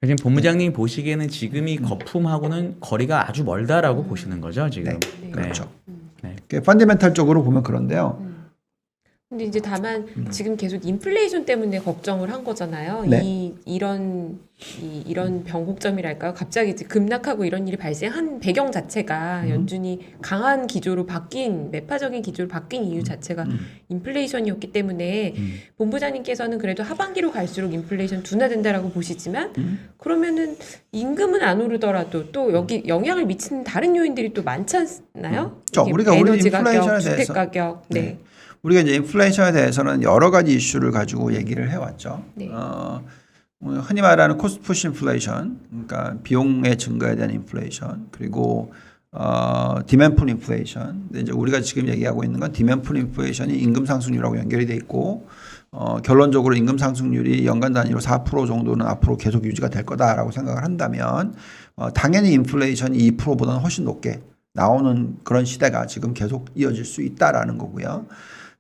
지금 본부장님 보시기에는 지금이 거품하고는 거리가 아주 멀다라고 보시는 거죠, 지금.
네, 그렇죠.
네.
펀더멘탈적으로 보면 그런데요.
근데 이제 다만 지금 계속 인플레이션 때문에 걱정을 한 거잖아요.
네.
이런 변곡점이랄까요? 갑자기 이제 급락하고 이런 일이 발생한 배경 자체가 연준이 강한 기조로 바뀐 매파적인 기조로 바뀐 이유 자체가 인플레이션이었기 때문에 본부장님께서는 그래도 하반기로 갈수록 인플레이션 둔화된다라고 보시지만 그러면은 임금은 안 오르더라도 또 여기 영향을 미치는 다른 요인들이 또 많지 않나요?
우리
에너지
인플레이션에
가격, 주택
대해서
가격, 네.
우리가 이제 인플레이션에 대해서는 여러 가지 이슈를 가지고 얘기를 해왔죠.
네.
흔히 말하는 코스트 푸시 인플레이션, 그러니까 비용의 증가에 대한 인플레이션, 그리고 디맨드 풀 인플레이션. 근데 이제 우리가 지금 얘기하고 있는 건 디맨드 풀 인플레이션이 임금 상승률하고 연결이 돼 있고, 결론적으로 임금 상승률이 연간 단위로 4% 정도는 앞으로 계속 유지가 될 거다라고 생각을 한다면, 당연히 인플레이션이 2%보다는 훨씬 높게 나오는 그런 시대가 지금 계속 이어질 수 있다라는 거고요.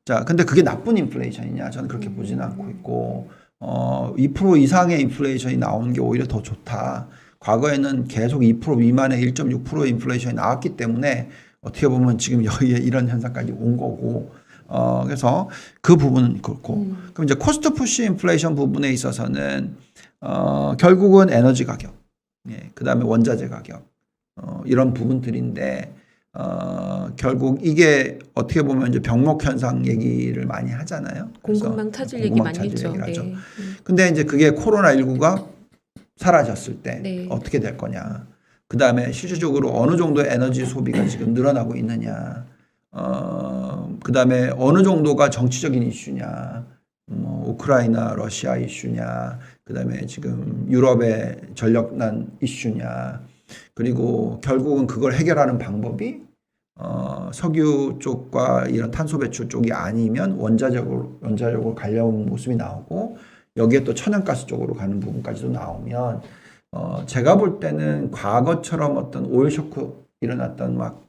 자, 근데 그게 나쁜 인플레이션이냐? 저는 그렇게 보지는 않고 있고, 2% 이상의 인플레이션이 나오는 게 오히려 더 좋다. 과거에는 계속 2% 미만의 1.6% 인플레이션이 나왔기 때문에 어떻게 보면 지금 여기에 이런 현상까지 온 거고, 그래서 그 부분은 그렇고, 그럼 이제 코스트 푸시 인플레이션 부분에 있어서는, 결국은 에너지 가격, 그 다음에 원자재 가격, 이런 부분들인데, 결국 이게 어떻게 보면 이제 병목 현상 얘기를 많이 하잖아요.
공급망 차질 얘기 많이 했죠. 네.
근데 이제 그게 코로나19가 사라졌을 때
네.
어떻게 될 거냐. 그 다음에 실질적으로 어느 정도의 에너지 소비가 지금 늘어나고 있느냐. 그 다음에 어느 정도가 정치적인 이슈냐. 우크라이나, 러시아 이슈냐. 그 다음에 지금 유럽의 전력난 이슈냐. 그리고 결국은 그걸 해결하는 방법이 석유 쪽과 이런 탄소 배출 쪽이 아니면 원자력으로 가려는 모습이 나오고 여기에 또 천연가스 쪽으로 가는 부분까지도 나오면 제가 볼 때는 과거처럼 어떤 오일 쇼크 일어났던 막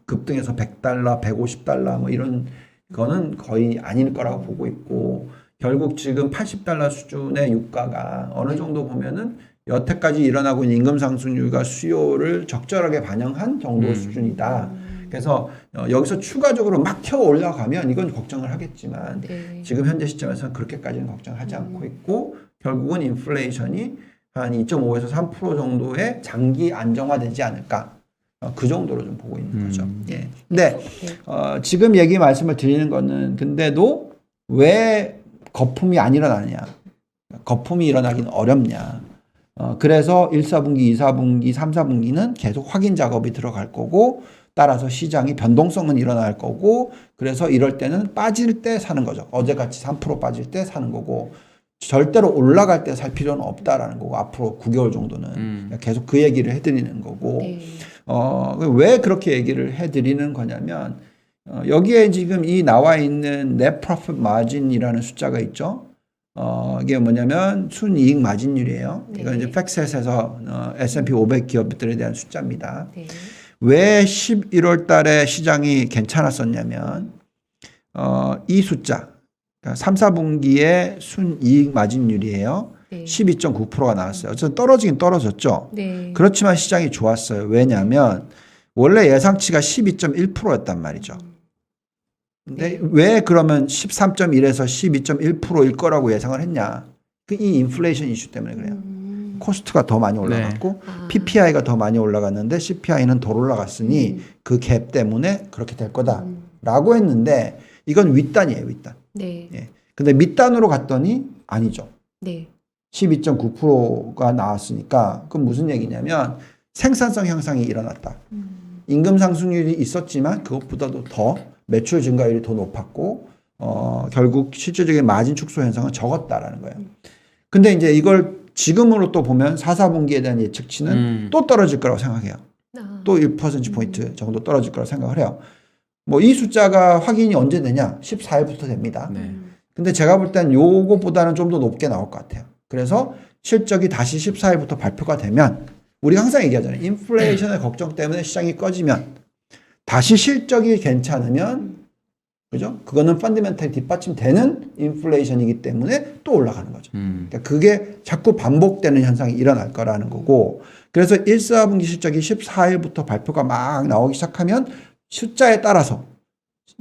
급등해서 $100, $150 뭐 이런 거는 거의 아닐 거라고 보고 있고 결국 지금 $80 수준의 유가가 어느 정도 보면은 여태까지 일어나고 있는 임금 상승률과 수요를 적절하게 반영한 정도 수준이다. 그래서 여기서 추가적으로 막 튀어 올라가면 이건 걱정을 하겠지만
네.
지금 현재 시점에서는 그렇게까지는 걱정하지 않고 있고 결국은 인플레이션이 한 2.5에서 3% 정도의 장기 안정화되지 않을까. 그 정도로 좀 보고 있는 거죠. 예. 근데 지금 얘기 말씀을 드리는 거는 근데도 왜 거품이 안 일어나느냐. 거품이 일어나긴 어렵냐. 그래서 1, 4분기, 2, 4분기, 3, 4분기는 계속 확인 작업이 들어갈 거고 따라서 시장이 변동성은 일어날 거고 그래서 이럴 때는 빠질 때 사는 거죠. 어제같이 3% 빠질 때 사는 거고 절대로 올라갈 때 살 필요는 없다라는 거고 앞으로 9개월 정도는 계속 그 얘기를 해드리는 거고
네.
왜 그렇게 얘기를 해드리는 거냐면 여기에 지금 이 나와 있는 net profit margin이라는 숫자가 있죠. 이게 뭐냐면 순이익 마진율이에요.
네.
이건 이제 팩셋에서 S&P 500 기업들에 대한 숫자입니다.
네.
왜 11월 달에 시장이 괜찮았었냐면 이 숫자 그러니까 3, 4분기의 순이익 마진율이에요.
네.
12.9%가 나왔어요. 어쨌든 떨어지긴 떨어졌죠.
네.
그렇지만 시장이 좋았어요. 왜냐하면 원래 예상치가 12.1%였단 말이죠. 근데 왜 그러면 13.1에서 12.1%일 거라고 예상을 했냐? 이 인플레이션 이슈 때문에 그래요. 코스트가 더 많이 올라갔고 PPI가 더 많이 올라갔는데 CPI는 덜 올라갔으니 그 갭 때문에 그렇게 될 거다라고 했는데 이건 윗단이에요, 윗단.
네.
예. 근데 밑단으로 갔더니 아니죠.
네.
12.9%가 나왔으니까 그건 무슨 얘기냐면 생산성 향상이 일어났다. 임금 상승률이 있었지만 그것보다도 더 매출 증가율이 더 높았고 결국 실질적인 마진 축소 현상은 적었다라는 거예요. 근데 이제 이걸 지금으로 또 보면 4, 4분기에 대한 예측치는 또 떨어질 거라고 생각해요. 또 1%포인트 정도 떨어질 거라고 생각을 해요. 뭐 이 숫자가 확인이 언제 되냐? 14일부터 됩니다.
네.
근데 제가 볼 땐 요거보다는 좀 더 높게 나올 것 같아요. 그래서 실적이 다시 14일부터 발표가 되면 우리가 항상 얘기하잖아요. 인플레이션의 걱정 때문에 시장이 꺼지면 다시 실적이 괜찮으면 그죠? 그거는 펀더멘털이 뒷받침되는 인플레이션이기 때문에 또 올라가는 거죠. 그러니까 그게 자꾸 반복되는 현상이 일어날 거라는 거고 그래서 1, 4분기 실적이 14일부터 발표가 막 나오기 시작하면 숫자에 따라서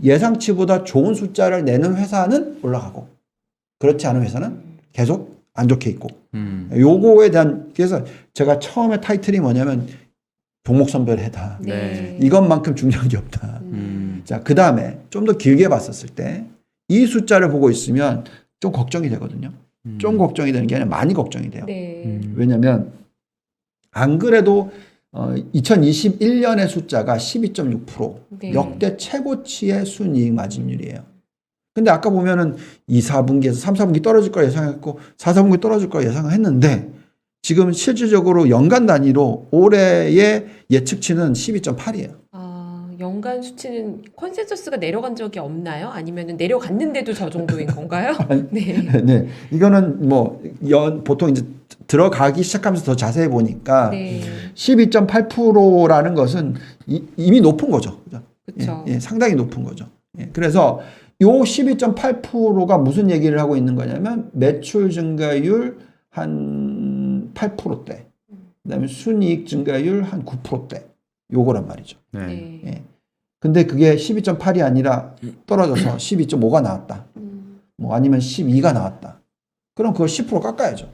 예상치보다 좋은 숫자를 내는 회사는 올라가고 그렇지 않은 회사는 계속 안 좋게 있고 요거에 대한 그래서 제가 처음에 타이틀이 뭐냐면 종목 선별해다.
네.
이것만큼 중요한 게 없다. 자, 그 다음에 좀 더 길게 봤었을 때 이 숫자를 보고 있으면 좀 걱정이 되거든요. 좀 걱정이 되는 게 아니라 많이 걱정이 돼요.
네.
왜냐하면 안 그래도 2021년의 숫자가 12.6%
네.
역대 최고치의 순이익 마진율이에요. 근데 아까 보면은 2, 4분기에서 3, 4분기 떨어질 걸 예상했고 4, 4분기 떨어질 걸 예상을 했는데 지금 실질적으로 연간 단위로 올해의 예측치는 12.8이에요.
연간 수치는 컨센서스가 내려간 적이 없나요? 아니면 내려갔는데도 저 정도인 건가요? 네.
네. 이거는 뭐 보통 이제 들어가기 시작하면서 더 자세히 보니까
네.
12.8%라는 것은 이미 높은 거죠.
그렇죠.
예, 상당히 높은 거죠. 예, 그래서 요 12.8%가 무슨 얘기를 하고 있는 거냐면 매출 증가율 한 8%대, 그다음에 순이익 증가율 한 9%대 요거란 말이죠.
네.
예. 근데 그게 12.8이 아니라 떨어져서 12.5가 나왔다. 뭐 아니면 12가 나왔다. 그럼 그걸 10% 깎아야죠.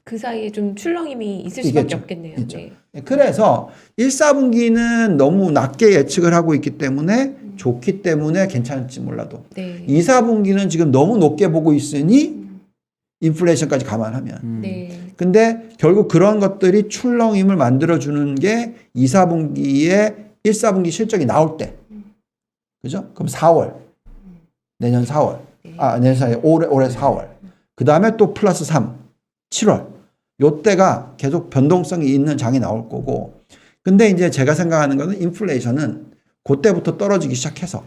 그 사이에 좀 출렁임이 있을 수밖에
있겠죠.
없겠네요.
있죠.
네.
그래서 1, 4분기는 너무 낮게 예측을 하고 있기 때문에 좋기 때문에 괜찮을지 몰라도
네.
2, 4분기는 지금 너무 높게 보고 있으니 인플레이션까지 감안하면
네.
근데 결국 그런 것들이 출렁임을 만들어주는 게 2, 4분기에 1, 4분기 실적이 나올 때 그죠? 그럼 4월 내년 4월 내년 4월 올해 4월 그 다음에 또 플러스 3 7월 요때가 계속 변동성이 있는 장이 나올 거고 근데 이제 제가 생각하는 거는 인플레이션은 그때부터 떨어지기 시작해서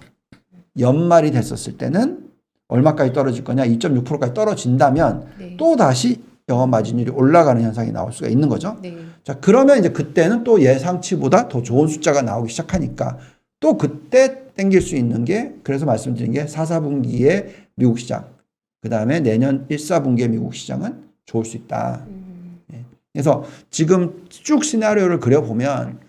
연말이 됐었을 때는 얼마까지 떨어질 거냐 2.6%까지 떨어진다면
네.
또 다시 영업 마진율이 올라가는 현상이 나올 수가 있는 거죠.
네.
자, 그러면 이제 그때는 또 예상치보다 더 좋은 숫자가 나오기 시작하니까 또 그때 땡길 수 있는 게 그래서 말씀드린 게 4, 4분기의 미국 시장 그 다음에 내년 1, 4분기의 미국 시장은 좋을 수 있다. 예. 그래서 지금 쭉 시나리오를 그려보면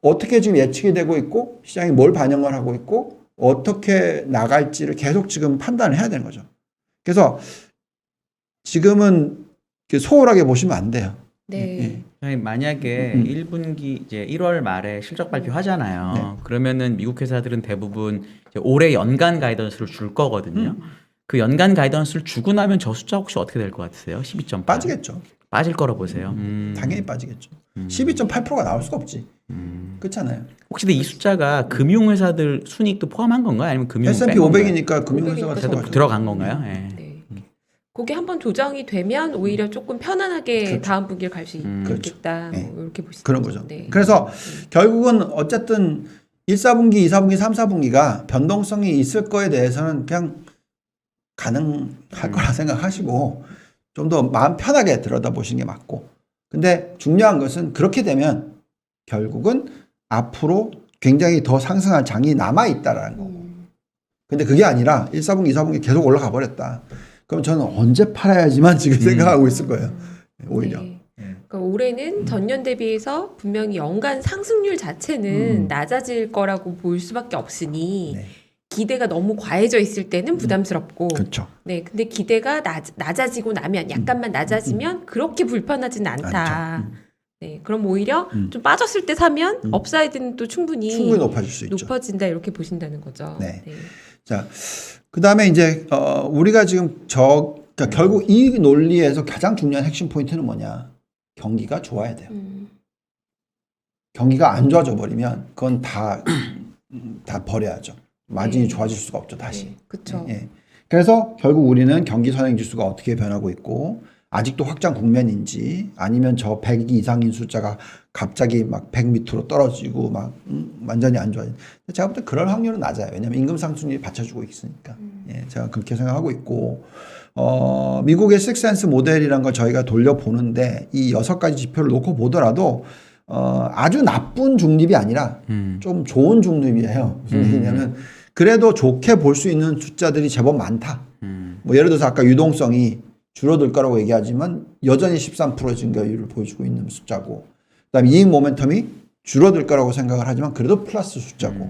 어떻게 지금 예측이 되고 있고 시장이 뭘 반영을 하고 있고 어떻게 나갈지를 계속 지금 판단을 해야 되는 거죠. 그래서 지금은 소홀하게 보시면 안 돼요.
네.
아니, 만약에 1분기 이제 1월 말에 실적 발표하잖아요.
네.
그러면은 미국 회사들은 대부분 이제 올해 연간 가이던스를 줄 거거든요. 그 연간 가이던스를 주고 나면 저 숫자 혹시 어떻게 될 것 같으세요? 12.8.
빠지겠죠.
빠질 거라 보세요.
당연히 빠지겠죠. 12.8%가 나올 수가 없지. 그렇잖아요.
혹시 근데 이 숫자가 금융회사들 순이익도 포함한 건가요? 아니면 금융
S&P
뺀 건가요?
500이니까 금융회사가
그래도
그래도 들어간 건가요? 예.
네. 그게 한번 조정이 되면 오히려 조금 편안하게
그렇죠.
다음 분기를 갈 수 있겠다.
그렇죠.
뭐 이렇게 보시는
그런
거죠.
거죠.
네.
그래서 결국은 어쨌든 1, 4분기, 2, 4분기, 3, 4분기가 변동성이 있을 거에 대해서는 그냥 가능할 거라 생각하시고 좀 더 마음 편하게 들여다보시는 게 맞고, 근데 중요한 것은 그렇게 되면 결국은 앞으로 굉장히 더 상승할 장이 남아있다라는 거고, 근데 그게 아니라 1, 4분기, 2, 4분기 계속 올라가 버렸다. 그럼 저는 언제 팔아야지만 지금 생각하고 있을 거예요. 오히려.
네. 그러니까 올해는 전년 대비해서 분명히 연간 상승률 자체는 낮아질 거라고 볼 수밖에 없으니
네.
기대가 너무 과해져 있을 때는 부담스럽고,
그렇죠.
네, 근데 기대가 낮아지고 나면 약간만 낮아지면 그렇게 불편하지는 않다. 네, 그럼 오히려 좀 빠졌을 때 사면 업사이드는 또 충분히
높아질 수 있죠.
높아진다 이렇게 보신다는 거죠.
네. 자, 그 다음에 이제 우리가 지금 그러니까 결국 이 논리에서 가장 중요한 핵심 포인트는 뭐냐? 경기가 좋아야 돼요. 경기가 안 좋아져 버리면 그건 다 버려야죠. 마진이
네.
좋아질 수가 없죠, 다시.
네, 그렇죠.
예. 그래서 결국 우리는 경기 선행 지수가 어떻게 변하고 있고, 아직도 확장 국면인지, 아니면 저 100 이상인 숫자가 갑자기 막 100 밑으로 떨어지고 막 완전히 안 좋아진. 제가 볼 때 그럴 확률은 낮아요. 왜냐하면 임금 상승률이 받쳐주고 있으니까. 예, 제가 그렇게 생각하고 있고, 미국의 식센스 모델이란 걸 저희가 돌려보는데 이 6가지 지표를 놓고 보더라도 아주 나쁜 중립이 아니라 좀 좋은 중립이에요. 무슨 얘기냐면 그래도 좋게 볼 수 있는 숫자들이 제법 많다. 뭐 예를 들어서 아까 유동성이 줄어들 거라고 얘기하지만 여전히 13% 증가율을 보여주고 있는 숫자고, 그다음에 이익 모멘텀이 줄어들 거라고 생각을 하지만 그래도 플러스 숫자고,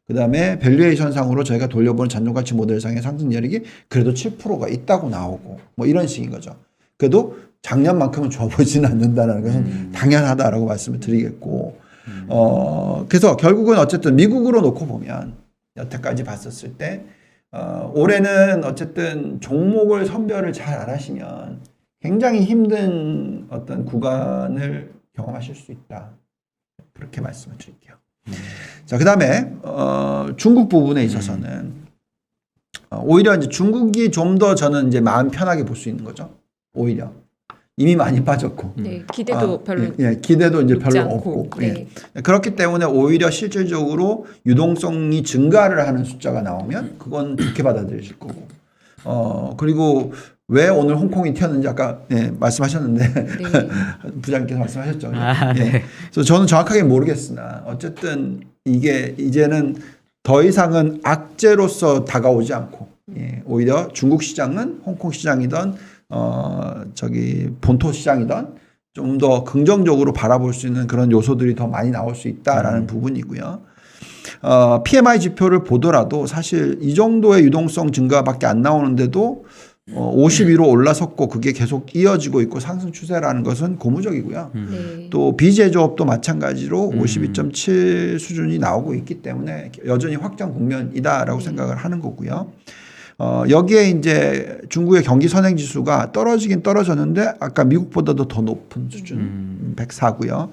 그다음에 밸류에이션 상으로 저희가 돌려보는 잔존가치 모델상의 상승 여력이 그래도 7%가 있다고 나오고, 뭐 이런 식인 거죠. 그래도 작년만큼은 좋아 보이지는 않는다는 것은 당연하다라고 말씀을 드리겠고, 그래서 결국은 어쨌든 미국으로 놓고 보면 여태까지 봤었을 때 올해는 어쨌든 종목을 선별을 잘 안 하시면 굉장히 힘든 어떤 구간을 경험하실 수 있다. 그렇게 말씀을 드릴게요. 자, 그 다음에 중국 부분에 있어서는 오히려 이제 중국이 좀 더 저는 이제 마음 편하게 볼 수 있는 거죠. 오히려 이미 많이 빠졌고,
네, 기대도 별로
기대도 이제
높지
별로
않고,
없고,
네.
그렇기 때문에 오히려 실질적으로 유동성이 증가를 하는 숫자가 나오면 그건 좋게 받아들여질 거고, 그리고 왜 오늘 홍콩이 튀었는지 아까 말씀하셨는데 부장님께서 말씀하셨죠.
네.
그래서 저는 정확하게 모르겠으나 어쨌든 이게 이제는 더 이상은 악재로서 다가오지 않고, 오히려 중국 시장은 홍콩 시장이든 본토 시장이든 좀 더 긍정적으로 바라볼 수 있는 그런 요소들이 더 많이 나올 수 있다라는 부분이고요. PMI 지표를 보더라도 사실 이 정도의 유동성 증가밖에 안 나오는데도 52로 올라섰고 그게 계속 이어지고 있고 상승 추세라는 것은 고무적이고요.
네.
또 비제조업도 마찬가지로 52.7 수준이 나오고 있기 때문에 여전히 확장 국면이다라고 생각을 하는 거고요. 여기에 이제 중국의 경기 선행 지수가 떨어지긴 떨어졌는데 아까 미국보다도 더 높은 수준 104고요.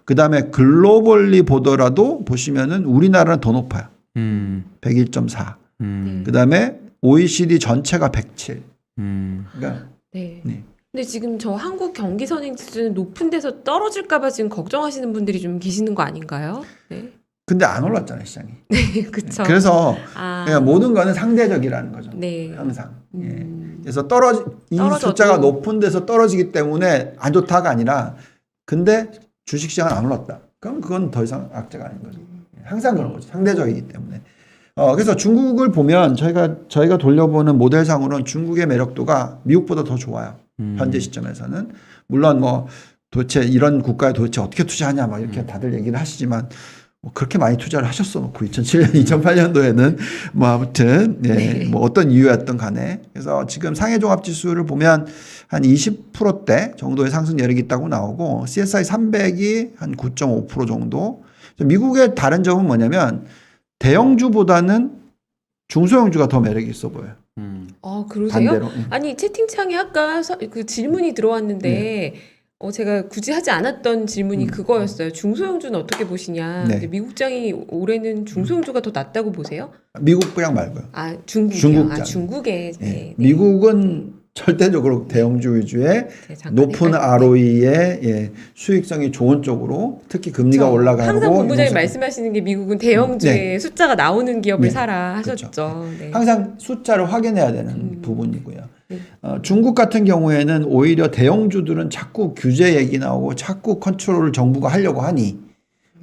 그다음에 글로벌리 보더라도 보시면은 우리나라는 더 높아요. 101.4. 그다음에 OECD 전체가 107. 그러니까
네.
네.
근데 지금 저 한국 경기 선행 지수는 높은 데서 떨어질까봐 지금 걱정하시는 분들이 좀 계시는 거 아닌가요? 네.
근데 안 올랐잖아요, 시장이.
그렇죠.
그래서
아,
그러니까 모든 거는 상대적이라는 거죠.
네.
항상. 그래서 이
떨어져도.
숫자가 높은 데서 떨어지기 때문에 안 좋다가 아니라, 근데 주식시장은 안 올랐다. 그럼 그건 더 이상 악재가 아닌 거죠. 항상 그런 거죠. 상대적이기 때문에. 그래서 중국을 보면 저희가 돌려보는 모델상으로는 중국의 매력도가 미국보다 더 좋아요. 현재 시점에서는. 물론 뭐 도대체 이런 국가에 도대체 어떻게 투자하냐 막 이렇게 다들 얘기를 하시지만 뭐 그렇게 많이 투자를 하셨어 놓고 2007년, 2008년도에는 뭐 아무튼 뭐 어떤 이유였던 간에. 그래서 지금 상해 종합 지수를 보면 한 20%대 정도의 상승 여력이 있다고 나오고 CSI 300이 한 9.5% 정도. 미국의 다른 점은 뭐냐면 대형주보다는 중소형주가 더 매력이 있어 보여요.
그러세요?
반대로.
아니 채팅창에 아까 그 질문이 들어왔는데 제가 굳이 하지 않았던 질문이 그거였어요. 중소형주는 어떻게 보시냐.
네.
근데 미국장이 올해는 중소형주가 더 낫다고 보세요?
미국 그냥 말고요.
아 중국이요.
중국장.
아 중국에. 네.
미국은 절대적으로 대형주 위주의
잠깐
높은
헷갈렸네.
ROE의 예, 수익성이 좋은 쪽으로 특히 금리가
그렇죠.
올라가고
항상 본부장님
유동성-
말씀하시는 게 미국은 대형주의 숫자가 나오는 기업을
네.
사라
그렇죠.
하셨죠. 네.
항상 숫자를 확인해야 되는 부분이고요.
네.
중국 같은 경우에는 오히려 대형주들은 자꾸 규제 얘기 나오고 자꾸 컨트롤을 정부가 하려고 하니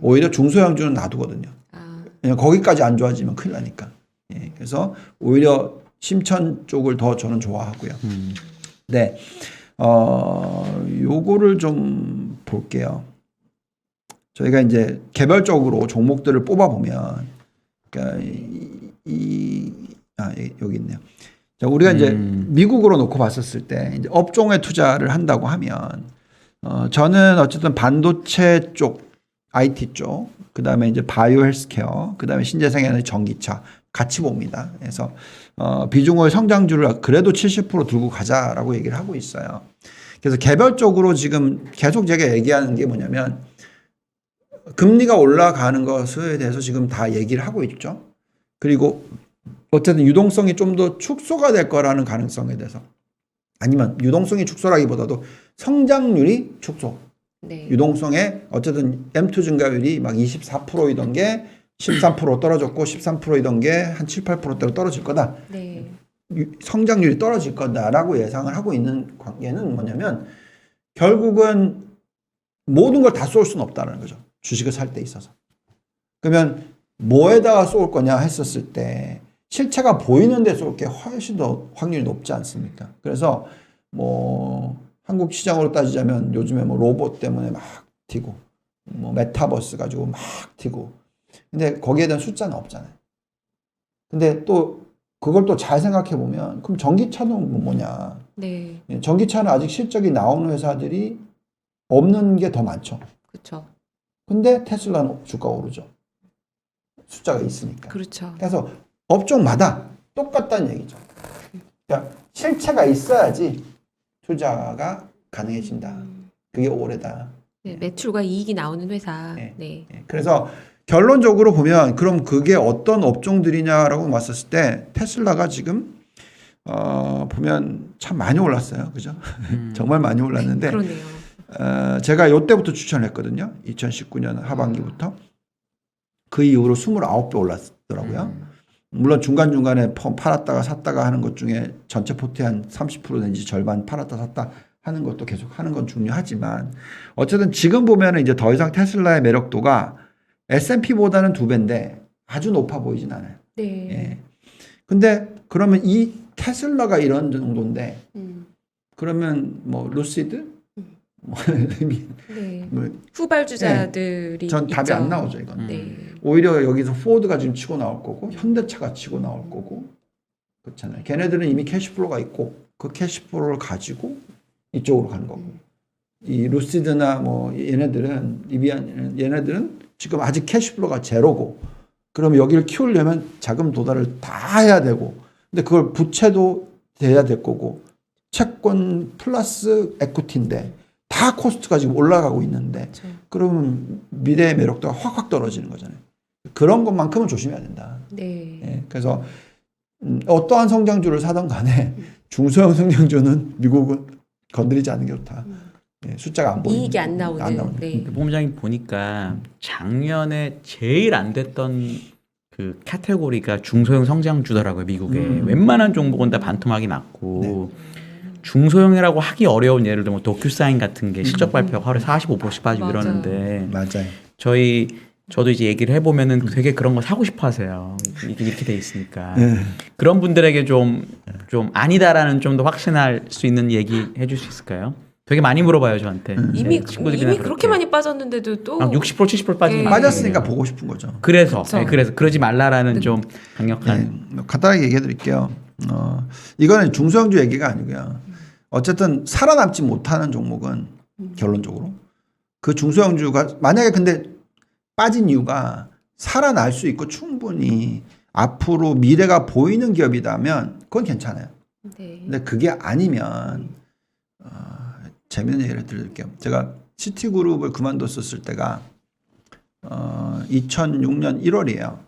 오히려 중소형주는 놔두거든요.
아,
왜냐면 거기까지 안 좋아지면 큰일 나니까. 예, 그래서 오히려 심천 쪽을 더 저는 좋아하고요. 네, 요거를 좀 볼게요. 저희가 이제 개별적으로 종목들을 뽑아 보면, 그러니까 여기 있네요. 자, 우리가 이제 미국으로 놓고 봤었을 때 이제 업종에 투자를 한다고 하면, 저는 어쨌든 반도체 쪽, IT 쪽, 그 다음에 이제 바이오 헬스케어, 그 다음에 신재생에너지 전기차 같이 봅니다. 그래서 비중을 성장주를 그래도 70% 들고 가자라고 얘기를 하고 있어요. 그래서 개별적으로 지금 계속 제가 얘기하는 게 뭐냐면 금리가 올라가는 것에 대해서 지금 다 얘기를 하고 있죠. 그리고 어쨌든 유동성이 좀 더 축소가 될 거라는 가능성에 대해서 아니면 유동성이 축소라기보다도 성장률이 축소.
네.
유동성에 어쨌든 M2 증가율이 막 24%이던 게 13% 떨어졌고 13%이던 게 한 7, 8%대로 떨어질 거다.
네.
성장률이 떨어질 거다라고 예상을 하고 있는 관계는 뭐냐면 결국은 모든 걸 다 쏠 수는 없다는 거죠. 주식을 살 때 있어서. 그러면 뭐에다가 쏠 거냐 했었을 때 실체가 보이는데 쏠 게 훨씬 더 확률이 높지 않습니까? 그래서 뭐 한국 시장으로 따지자면 요즘에 뭐 로봇 때문에 막 튀고 뭐 메타버스 가지고 막 튀고 근데 거기에 대한 숫자는 없잖아요. 근데 또 그걸 또 잘 생각해 보면 그럼 전기차는 뭐냐?
네.
전기차는 아직 실적이 나오는 회사들이 없는 게 더 많죠.
그렇죠.
근데 테슬라는 주가가 오르죠. 숫자가 있으니까.
그렇죠.
그래서 업종마다 똑같다는 얘기죠. 그러니까 실체가 있어야지 투자가 가능해진다. 그게 올해다.
네, 매출과 이익이 나오는 회사.
네.
네.
그래서 결론적으로 보면 그럼 그게 어떤 업종들이냐라고 봤었을 때 테슬라가 지금 보면 참 많이 올랐어요. 그죠? 정말 많이 올랐는데
그러네요.
제가 이때부터 추천을 했거든요. 2019년 하반기부터. 그 이후로 29배 올랐더라고요. 물론 중간중간에 팔았다가 샀다가 하는 것 중에 전체 포트의 한 30% 내지 절반 팔았다 샀다 하는 것도 계속 하는 건 중요하지만 어쨌든 지금 보면은 이제 더 이상 테슬라의 매력도가 S&P보다는 2배인데 아주 높아 보이진 않아요.
네.
예. 근데 그러면 이 테슬라가 이런 정도인데 그러면 뭐 루시드? 뭐
네.
뭐
후발주자들이
전 답이
있죠.
안 나오죠, 이건.
네.
오히려 여기서 포드가 지금 치고 나올 거고 현대차가 치고 나올 거고 그렇잖아요. 걔네들은 이미 캐시플로가 있고 그 캐시플로를 가지고 이쪽으로 가는 거고 이 루시드나 뭐 얘네들은 리비안 얘네들은 지금 아직 캐시플로가 제로고 그럼 여기를 키우려면 자금 도달을 다 해야 되고 근데 그걸 부채도 돼야 될 거고 채권 플러스 에쿠티인데 다 코스트가 지금 올라가고 있는데
그렇죠.
그러면 미래의 매력도가 확확 떨어지는 거잖아요. 그런 것만큼은 조심해야 된다.
네.
예, 그래서 어떠한 성장주를 사든 간에 중소형 성장주는 미국은 건드리지 않는 게 좋다. 예, 숫자가 안 보이는
이익이 안 나오는. 네.
본부장님 보니까 작년에 제일 안 됐던 그 카테고리가 중소형 성장주더라고요, 미국에. 웬만한 종목은 다 반토막이 났고 중소형이라고 하기 어려운 예를 들면 도큐사인 같은 게 실적 발표가 하루에 45%씩 빠지고
맞아요.
이러는데
맞아요.
저도 이제 얘기를 해보면은 되게 그런 거 사고 싶어 하세요. 이렇게 돼 있으니까. 그런 분들에게 좀 아니다라는 좀 더 확신할 수 있는 얘기 해줄 수 있을까요? 되게 많이 물어봐요, 저한테.
이미
친구들이나
그렇게 많이 빠졌는데도 또
60% 70% 빠진
예.
거
빠졌으니까 보고 싶은 거죠.
그래서
그쵸.
그래서 그러지 말라라는 좀 강력한
네, 간단하게 얘기해 드릴게요. 이거는 중소형주 얘기가 아니고요. 어쨌든 살아남지 못하는 종목은 결론적으로 그 중소형주가 만약에 근데 빠진 이유가 살아날 수 있고 충분히 앞으로 미래가 보이는 기업이라면 그건 괜찮아요.
네.
근데 그게 아니면 재미있는 예를 드릴게요. 제가 시티그룹을 그만뒀었을 때가 2006년 1월이에요.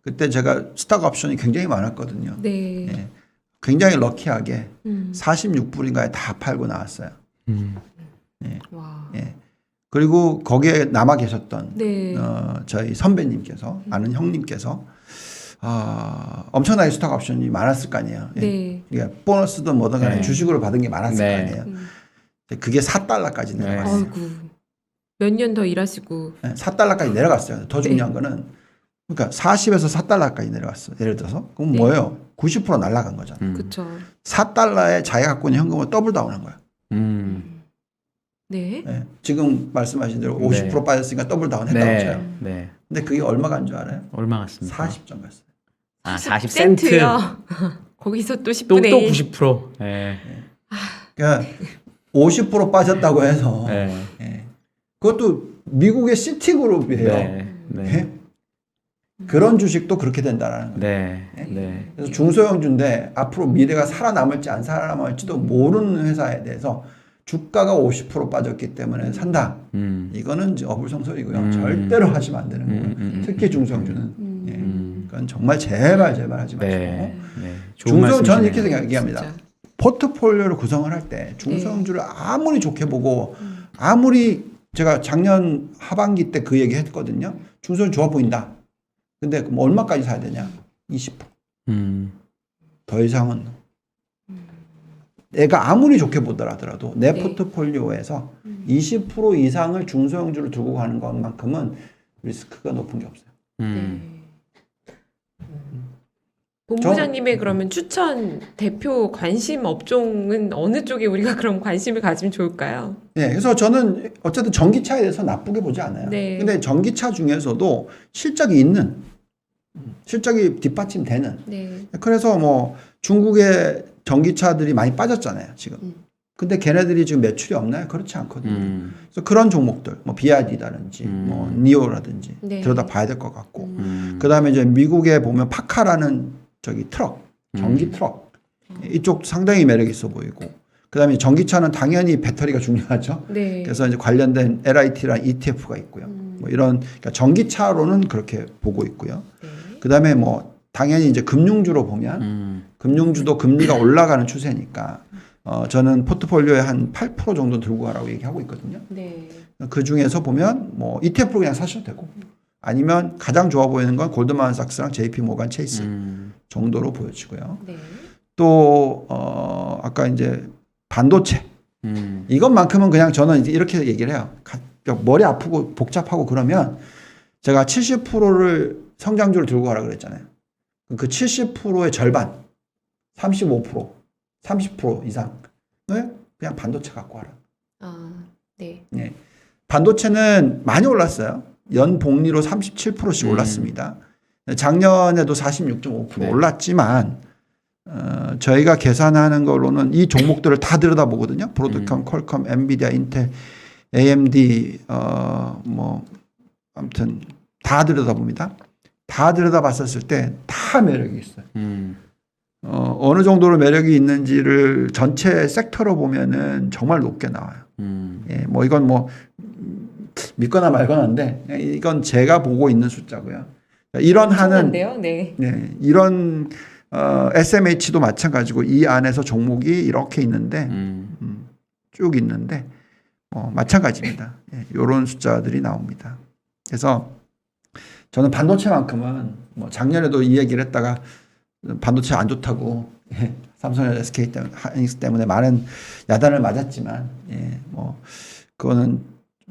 그때 제가 스탁 옵션이 굉장히 많았거든요.
네.
예. 굉장히 럭키하게 46불인가에 다 팔고 나왔어요.
와.
예. 그리고 거기에 남아 계셨던
네.
저희 선배님께서 아는 형님께서 엄청나게 스톡 옵션이 많았을 거 아니에요. 예.
네.
그러니까 보너스든 뭐든 간에
네.
주식으로 받은 게 많았을
네.
거 아니에요. 그게 4달러까지
네.
내려갔어요.
아이고. 몇 년 더 일하시고.
4달러까지 내려갔어요. 더 중요한 거는 그러니까 40에서 4달러까지 내려갔어. 예를 들어서 그럼
네.
뭐예요? 90% 날라간 거잖아요.
그렇죠.
4달러에 자기가 갖고 있는 현금을 더블 다운한 거야.
네.
예. 지금 말씀하신 대로
네.
50% 빠졌으니까 더블 다운 했다고
네.
쳐요.
네.
근데 그게 얼마 간 줄 알아요?
얼마 갔습니까?
40점 갔어요.
아, 40센트.
센트요. 거기서 또
또
10분의 1.
90%. 네.
그러니까 50% 빠졌다고 해서
네.
예. 그것도 미국의 시티그룹이에요.
네. 네.
예? 그런 주식도 그렇게 된다라는 거예요.
네. 네.
그래서 중소형주인데 앞으로 미래가 살아남을지 안 살아남을지도 모르는 회사에 대해서 주가가 50% 빠졌기 때문에 산다. 이거는 이제 어불성설이고요. 절대로 하시면 안 되는 거고요. 특히 중소형주는. 예. 그건 정말 제발 하지 마시고.
네. 네.
중소형 저는 이렇게
말씀이시네요.
얘기합니다.
진짜.
포트폴리오를 구성을 할 때 중소형주를 아무리 좋게 보고 아무리 제가 작년 하반기 때 그 얘기 했거든요. 중소형 좋아 보인다. 근데 그럼 얼마까지 사야 되냐? 20%. 더 이상은 내가 아무리 좋게 보더라도 내
네.
포트폴리오에서 20% 이상을 중소형주를 두고 가는 것만큼은 리스크가 높은 게 없어요.
네. 본부장님의 그러면 추천 대표 관심 업종은 어느 쪽에 우리가 그럼 관심을 가지면 좋을까요?
네, 그래서 저는 어쨌든 전기차에 대해서 나쁘게 보지 않아요.
네.
근데 전기차 중에서도 실적이 있는, 실적이 뒷받침되는.
네.
그래서 뭐 중국의 전기차들이 많이 빠졌잖아요, 지금. 근데 걔네들이 지금 매출이 없나요? 그렇지 않거든요. 그래서 그런 종목들, 뭐 BYD라든지, 뭐 니오라든지
네.
들여다 봐야 될 것 같고. 그 다음에 이제 미국에 보면 파카라는 저기 트럭, 전기 트럭. 이쪽 상당히 매력 있어 보이고. 그 다음에 전기차는 당연히 배터리가 중요하죠.
네.
그래서 이제 관련된 LIT랑 ETF가 있고요. 뭐 이런, 그러니까 전기차로는 그렇게 보고 있고요.
네.
그 다음에 뭐 당연히 이제 금융주로 보면 금융주도 금리가 올라가는 추세니까 저는 포트폴리오에 한 8% 정도 들고 가라고 얘기하고 있거든요.
네.
그 중에서 보면 뭐 ETF로 그냥 사셔도 되고 아니면 가장 좋아 보이는 건 골드만삭스랑 JP 모간 체이스 정도로 보여지고요.
네.
또 아까 이제 반도체 이것만큼은 그냥 저는 이제 이렇게 얘기를 해요. 머리 아프고 복잡하고 그러면 제가 70%를 성장주를 들고 가라 그랬잖아요. 그 70%의 절반 35% 30% 이상을 그냥 반도체 갖고 와라.
아, 네.
네. 반도체는 많이 올랐어요. 연복리로 37%씩 올랐습니다. 작년에도 46.5%
네.
올랐지만 저희가 계산하는 걸로는 이 종목들을 다 들여다보거든요. 브로드컴, 퀄컴, 엔비디아, 인텔, AMD 뭐 아무튼 다 들여다봅니다. 다 들여다봤었을 때 다 매력이 있어요. 어느 정도로 매력이 있는지를 전체 섹터로 보면은 정말 높게 나와요. 예, 뭐 이건 뭐 믿거나 말거나인데 이건 제가 보고 있는 숫자고요. 이런 하는
엄청난데요? 네.
네, 이런 SMH도 마찬가지고 이 안에서 종목이 이렇게 있는데 쭉 있는데 마찬가지입니다. 예, 이런 숫자들이 나옵니다. 그래서 저는 반도체만큼은 뭐 작년에도 이 얘기를 했다가 반도체 안 좋다고 삼성이나 SK 때문에 하이닉스 때문에 많은 야단을 맞았지만 뭐 그거는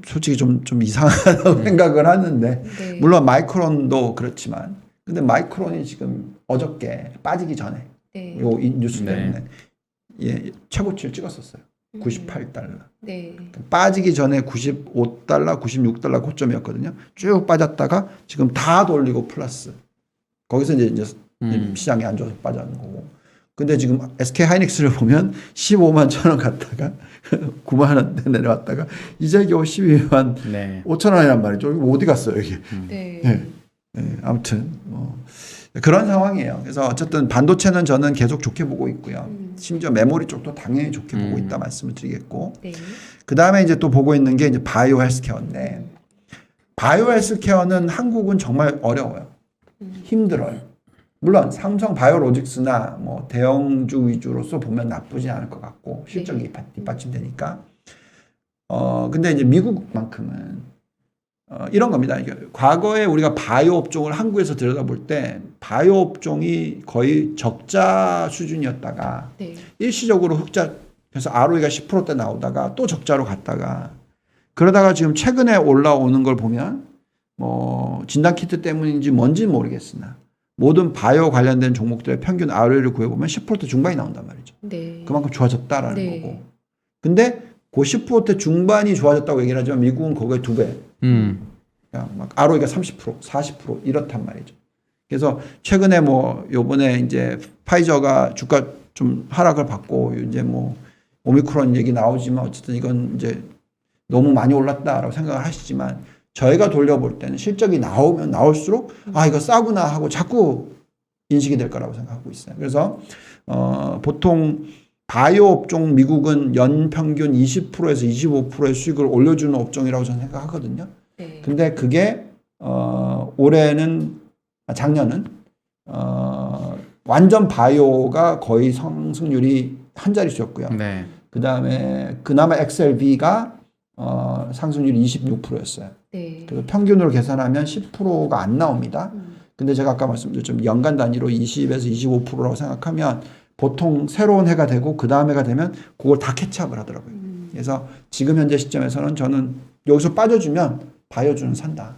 솔직히 좀 이상하다고 생각을 하는데
네.
물론 마이크론도 그렇지만 근데 마이크론이 지금 어저께 빠지기 전에
네.
요 뉴스
네.
때문에 최고치를 찍었었어요. 98달러.
네.
빠지기 전에 95달러, 96달러 고점이었거든요. 쭉 빠졌다가 지금 다 돌리고 플러스. 거기서 이제 시장이 안 좋아서 빠져는 거고. 근데 지금 SK 하이닉스를 보면 15만 1,000원 갔다가 9만 원대 내려왔다가 이제 겨우 12만
네.
5천 원이란 말이죠. 이거 어디 갔어요, 이게.
네.
네, 아무튼 뭐 그런 상황이에요. 그래서 어쨌든 반도체는 저는 계속 좋게 보고 있고요. 심지어 메모리 쪽도 당연히 좋게 보고 있다 말씀을 드리겠고.
네.
그 다음에 이제 또 보고 있는 게 이제 바이오 헬스케어인데 바이오 헬스케어는 한국은 정말 어려워요. 힘들어요. 물론 삼성 바이오로직스나 뭐 대형주 위주로서 보면 나쁘지 않을 것 같고 실적이 뒷받침되니까. 근데 이제 미국만큼은 이런 겁니다. 이게 과거에 우리가 바이오 업종을 한국에서 들여다볼 때 바이오 업종이 거의 적자 수준이었다가
네.
일시적으로 흑자, 그래서 ROE가 10%대 나오다가 또 적자로 갔다가 그러다가 지금 최근에 올라오는 걸 보면 뭐 진단키트 때문인지 뭔지는 모르겠으나 모든 바이오 관련된 종목들의 평균 ROE를 구해보면 10% 중반이 나온단 말이죠.
네.
그만큼 좋아졌다라는
네.
거고. 근데 그 10% 중반이 좋아졌다고 얘기를 하지만 미국은 그거의 2배. 그러니까 막 ROE가 30%, 40% 이렇단 말이죠. 그래서 최근에 뭐 요번에 이제 파이저가 주가 좀 하락을 받고 이제 뭐 오미크론 얘기 나오지만 어쨌든 이건 이제 너무 많이 올랐다라고 생각을 하시지만 저희가 돌려볼 때는 실적이 나오면 나올수록 아 이거 싸구나 하고 자꾸 인식이 될 거라고 생각하고 있어요. 그래서 보통 바이오 업종 미국은 연평균 20%에서 25%의 수익을 올려주는 업종이라고 저는 생각하거든요.
네.
근데 그게 작년은 완전 바이오가 거의 상승률이 한 자릿수였고요.
네.
그다음에 그나마 XLB가 상승률이 26%였어요.
네.
그래서 평균으로 계산하면 10%가 안 나옵니다. 근데 제가 아까 말씀드렸지만 연간 단위로 20에서 25%라고 생각하면 보통 새로운 해가 되고 그 다음 해가 되면 그걸 다 캐치업을 하더라고요. 그래서 지금 현재 시점에서는 저는 여기서 빠져주면 바이오주는 산다.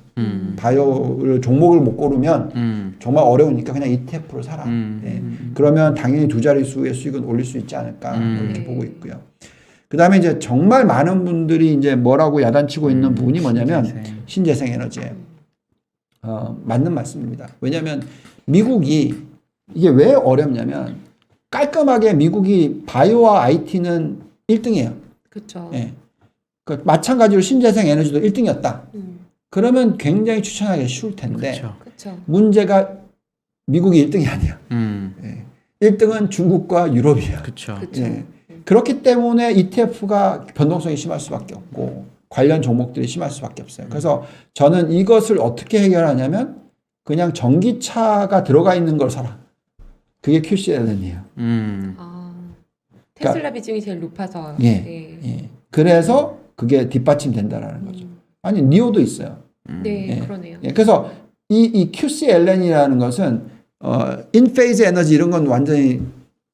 바이오를 종목을 못 고르면 정말 어려우니까 그냥 ETF를 사라. 예. 그러면 당연히 두 자릿수의 수익은 올릴 수 있지 않을까 이렇게 보고 있고요. 그 다음에 이제 정말 많은 분들이 이제 뭐라고 야단치고 있는 부분이 뭐냐면 신재생 에너지에 맞는 말씀입니다. 왜냐하면 미국이 이게 왜 어렵냐면 깔끔하게 미국이 바이오와 IT는 1등이에요.
그렇죠.
예. 그 마찬가지로 신재생 에너지도 1등이었다. 그러면 굉장히 추천하기 쉬울 텐데
그렇죠.
문제가 미국이 1등이 아니야. 예. 1등은 중국과 유럽이야.
그렇죠.
그렇죠.
예. 그렇기 때문에 ETF가 변동성이 심할 수밖에 없고 관련 종목들이 심할 수밖에 없어요. 그래서 저는 이것을 어떻게 해결하냐면 그냥 전기차가 들어가 있는 걸 사라. 그게 QCLN이에요.
아, 테슬라 비중이 제일 높아서.
예.
네.
예. 그래서 그게 뒷받침된다라는 거죠. 아니 니오도 있어요.
네,
예.
그러네요.
예. 그래서 이 QCLN이라는 것은 인페이즈 에너지 이런 건 완전히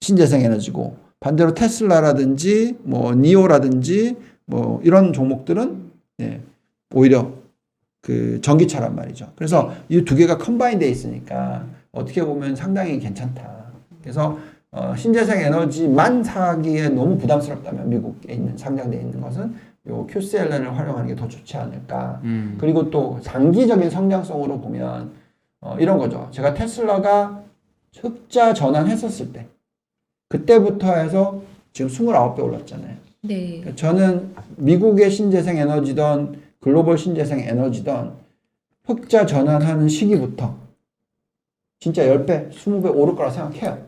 신재생 에너지고 반대로 테슬라라든지 뭐 니오라든지 뭐 이런 종목들은 예, 오히려 그 전기차란 말이죠. 그래서 이 두 개가 컴바인 돼 있으니까 어떻게 보면 상당히 괜찮다. 그래서 신재생 에너지만 사기에 너무 부담스럽다면 미국에 있는 상장되어 있는 것은 요 QCLN을 활용하는 게 더 좋지 않을까. 그리고 또 장기적인 성장성으로 보면 이런 거죠. 제가 테슬라가 흑자 전환했었을 때 그때부터 해서 지금 29배 올랐잖아요.
네.
그러니까 저는 미국의 신재생 에너지든 글로벌 신재생 에너지든 흑자 전환하는 시기부터 진짜 10배, 20배 오를 거라 생각해요.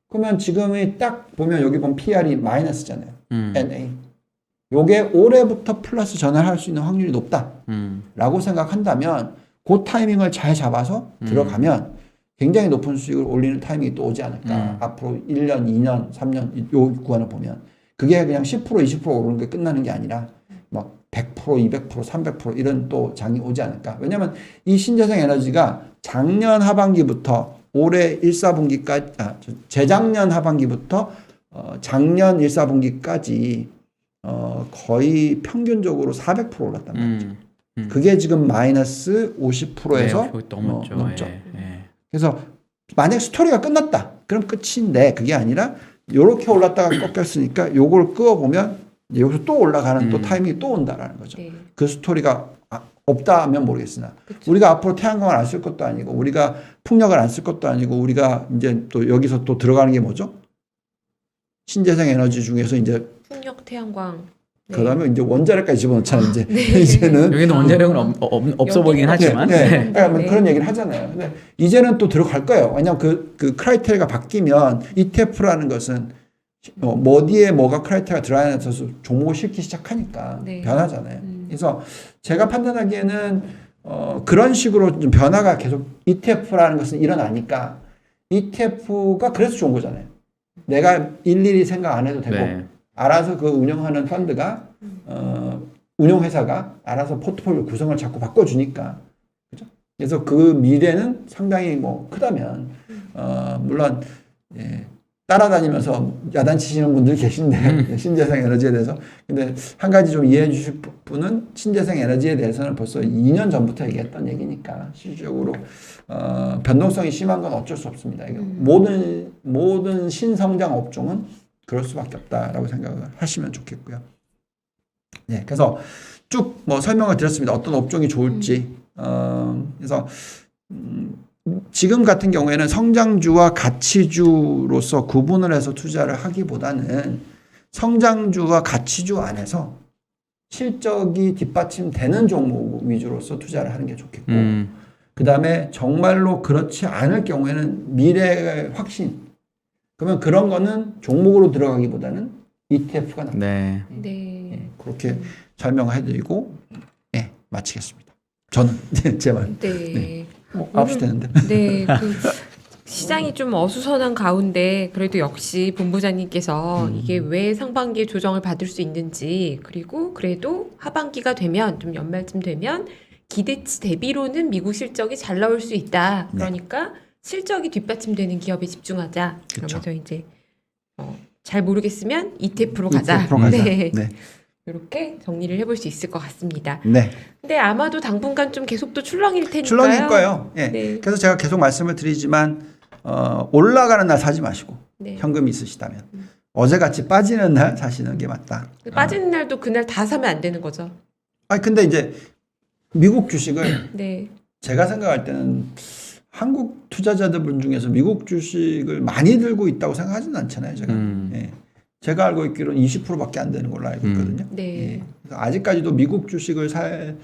그러면 지금이 딱 보면 여기 보면 PR이 마이너스잖아요. NA. 요게 올해부터 플러스 전환할 수 있는 확률이 높다라고 생각한다면 그 타이밍을 잘 잡아서 들어가면 굉장히 높은 수익을 올리는 타이밍이 또 오지 않을까. 앞으로 1년, 2년, 3년 요 구간을 보면 그게 그냥 10%, 20% 오르는 게 끝나는 게 아니라 막 100%, 200%, 300% 이런 또 장이 오지 않을까. 왜냐하면 이 신재생 에너지가 작년 하반기부터 올해 1사분기까지, 재작년 하반기부터 작년 1사분기까지 거의 평균적으로 400% 올랐단 말이죠. 그게 지금 마이너스 50%에서
네, 넘었죠.
넘죠.
예.
그래서 만약 스토리가 끝났다. 그럼 끝인데 그게 아니라 요렇게 올랐다가 꺾였으니까 요걸 끄어보면 여기서 또 올라가는 또 타이밍이 또 온다라는 거죠.
네.
그 스토리가 없다면 모르겠으나
그쵸.
우리가 앞으로 태양광을 안 쓸 것도 아니고 우리가 풍력을 안 쓸 것도 아니고 우리가 이제 또 여기서 또 들어가는 게 뭐죠? 신재생 에너지 중에서 이제
풍력, 태양광. 네.
그다음에 이제 원자력까지 집어넣잖아요. 이제
네.
이제는
여기는 원자력은 없어 보이긴 하지만
네. 그러니까
네.
그런 얘기를 하잖아요. 근데 이제는 또 들어갈 거예요. 왜냐하면 그 크라이테리아가 바뀌면 ETF라는 것은 어디에 뭐가 크라이테리아가 들어가냐에 서 종목을 실기 시작하니까
네.
변하잖아요. 그래서 제가 판단하기에는 그런 식으로 좀 변화가 계속 ETF라는 것은 일어나니까 ETF가 그래서 좋은 거잖아요. 내가 일일이 생각 안 해도 되고
네.
알아서 그 운영하는 펀드가 운용회사가 알아서 포트폴리오 구성을 자꾸 바꿔주니까 그죠? 그래서 그 미래는 상당히 뭐 크다면 물론 예, 따라다니면서 야단치시는 분들이 계신데 신재생 에너지에 대해서 근데 한 가지 좀 이해해 주실 분은 신재생 에너지에 대해서는 벌써 2년 전부터 얘기했던 얘기니까 실질적으로 변동성이 심한 건 어쩔 수 없습니다. 이게 모든 신성장 업종은 그럴 수밖에 없다라고 생각을 하시면 좋겠고요. 네, 그래서 쭉 뭐 설명을 드렸습니다. 어떤 업종이 좋을지. 그래서 지금 같은 경우에는 성장주와 가치주로서 구분을 해서 투자를 하기보다는 성장주와 가치주 안에서 실적이 뒷받침되는 종목 위주로서 투자를 하는 게 좋겠고 그 다음에 정말로 그렇지 않을 경우에는 미래의 확신 그러면 그런 거는 종목으로 들어가기보다는 ETF가 낫다.
네.
네.
그렇게 설명을 해드리고 네, 마치겠습니다. 저는 제 말.
네.
9시 되는데.
네. 그 시장이 좀 어수선한 가운데 그래도 역시 본부장님께서 이게 왜 상반기에 조정을 받을 수 있는지 그리고 그래도 하반기가 되면 좀 연말쯤 되면 기대치 대비로는 미국 실적이 잘 나올 수 있다. 그러니까 실적이 뒷받침되는 기업에 집중하자.
그쵸.
그러면서 이제 잘 모르겠으면 ETF로 가자.
ETF로 가자.
네.
네.
이렇게 정리를 해볼 수 있을 것 같습니다.
네.
근데 아마도 당분간 좀 계속 또 출렁일 테니까요.
출렁일 거예요. 예.
네.
그래서 제가 계속 말씀을 드리지만 올라가는 날 사지 마시고
네.
현금이 있으시다면 어제같이 빠지는 날 사시는 게 맞다.
빠지는 날도 그날 다 사면 안 되는 거죠.
아니 근데 이제 미국 주식을
네.
제가 생각할 때는 한국 투자자들 중에서 미국 주식을 많이 들고 있다고 생각하지는 않잖아요. 제가. 예. 제가 알고 있기로는 20%밖에 안 되는 걸로 알고 있거든요.
네.
예. 그래서 아직까지도 미국 주식을 살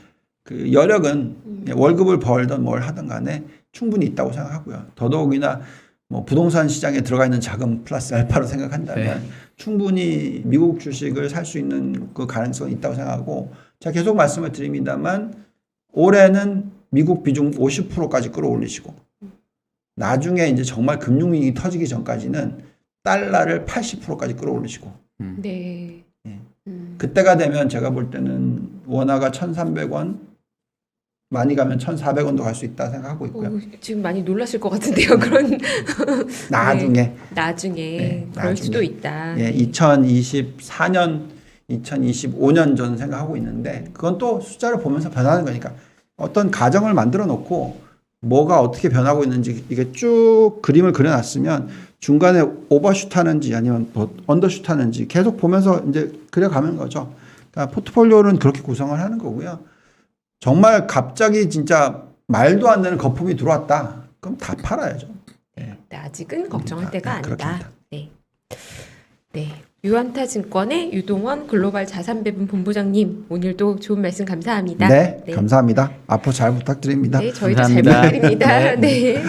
그 여력은 월급을 벌든 뭘 하든 간에 충분히 있다고 생각하고요. 더더욱이나 뭐 부동산 시장에 들어가 있는 자금 플러스 알파로 생각한다면 충분히 미국 주식을 살 수 있는 그 가능성이 있다고 생각하고 제가 계속 말씀을 드립니다만 올해는 미국 비중 50%까지 끌어올리시고 나중에 이제 정말 금융위기 터지기 전까지는 달러를 80%까지 끌어올리시고
네.
그때가 되면 제가 볼 때는 원화가 1,300원 많이 가면 1,400원도 갈 수 있다 생각하고 있고요.
지금 많이 놀라실 것 같은데요. 그런
나중에
나중에
네,
그럴
나중에.
수도 있다.
예, 2024년, 2025년 저는 생각하고 있는데 그건 또 숫자를 보면서 변하는 거니까 어떤 가정을 만들어 놓고 뭐가 어떻게 변하고 있는지 이게 쭉 그림을 그려놨으면 중간에 오버슛 하는지 아니면 뭐 언더슛 하는지 계속 보면서 이제 그려가는 거죠. 그러니까 포트폴리오는 그렇게 구성을 하는 거고요. 정말 갑자기 진짜 말도 안 되는 거품이 들어왔다. 그럼 다 팔아야죠.
네, 아직은 걱정할 때가
그렇게
아니다.
합니다.
네. 네. 유한타증권의 유동원 글로벌 자산배분 본부장님 오늘도 좋은 말씀 감사합니다.
네, 감사합니다. 앞으로 잘 부탁드립니다.
네, 저희도
감사합니다.
잘 부탁드립니다.
네.
네.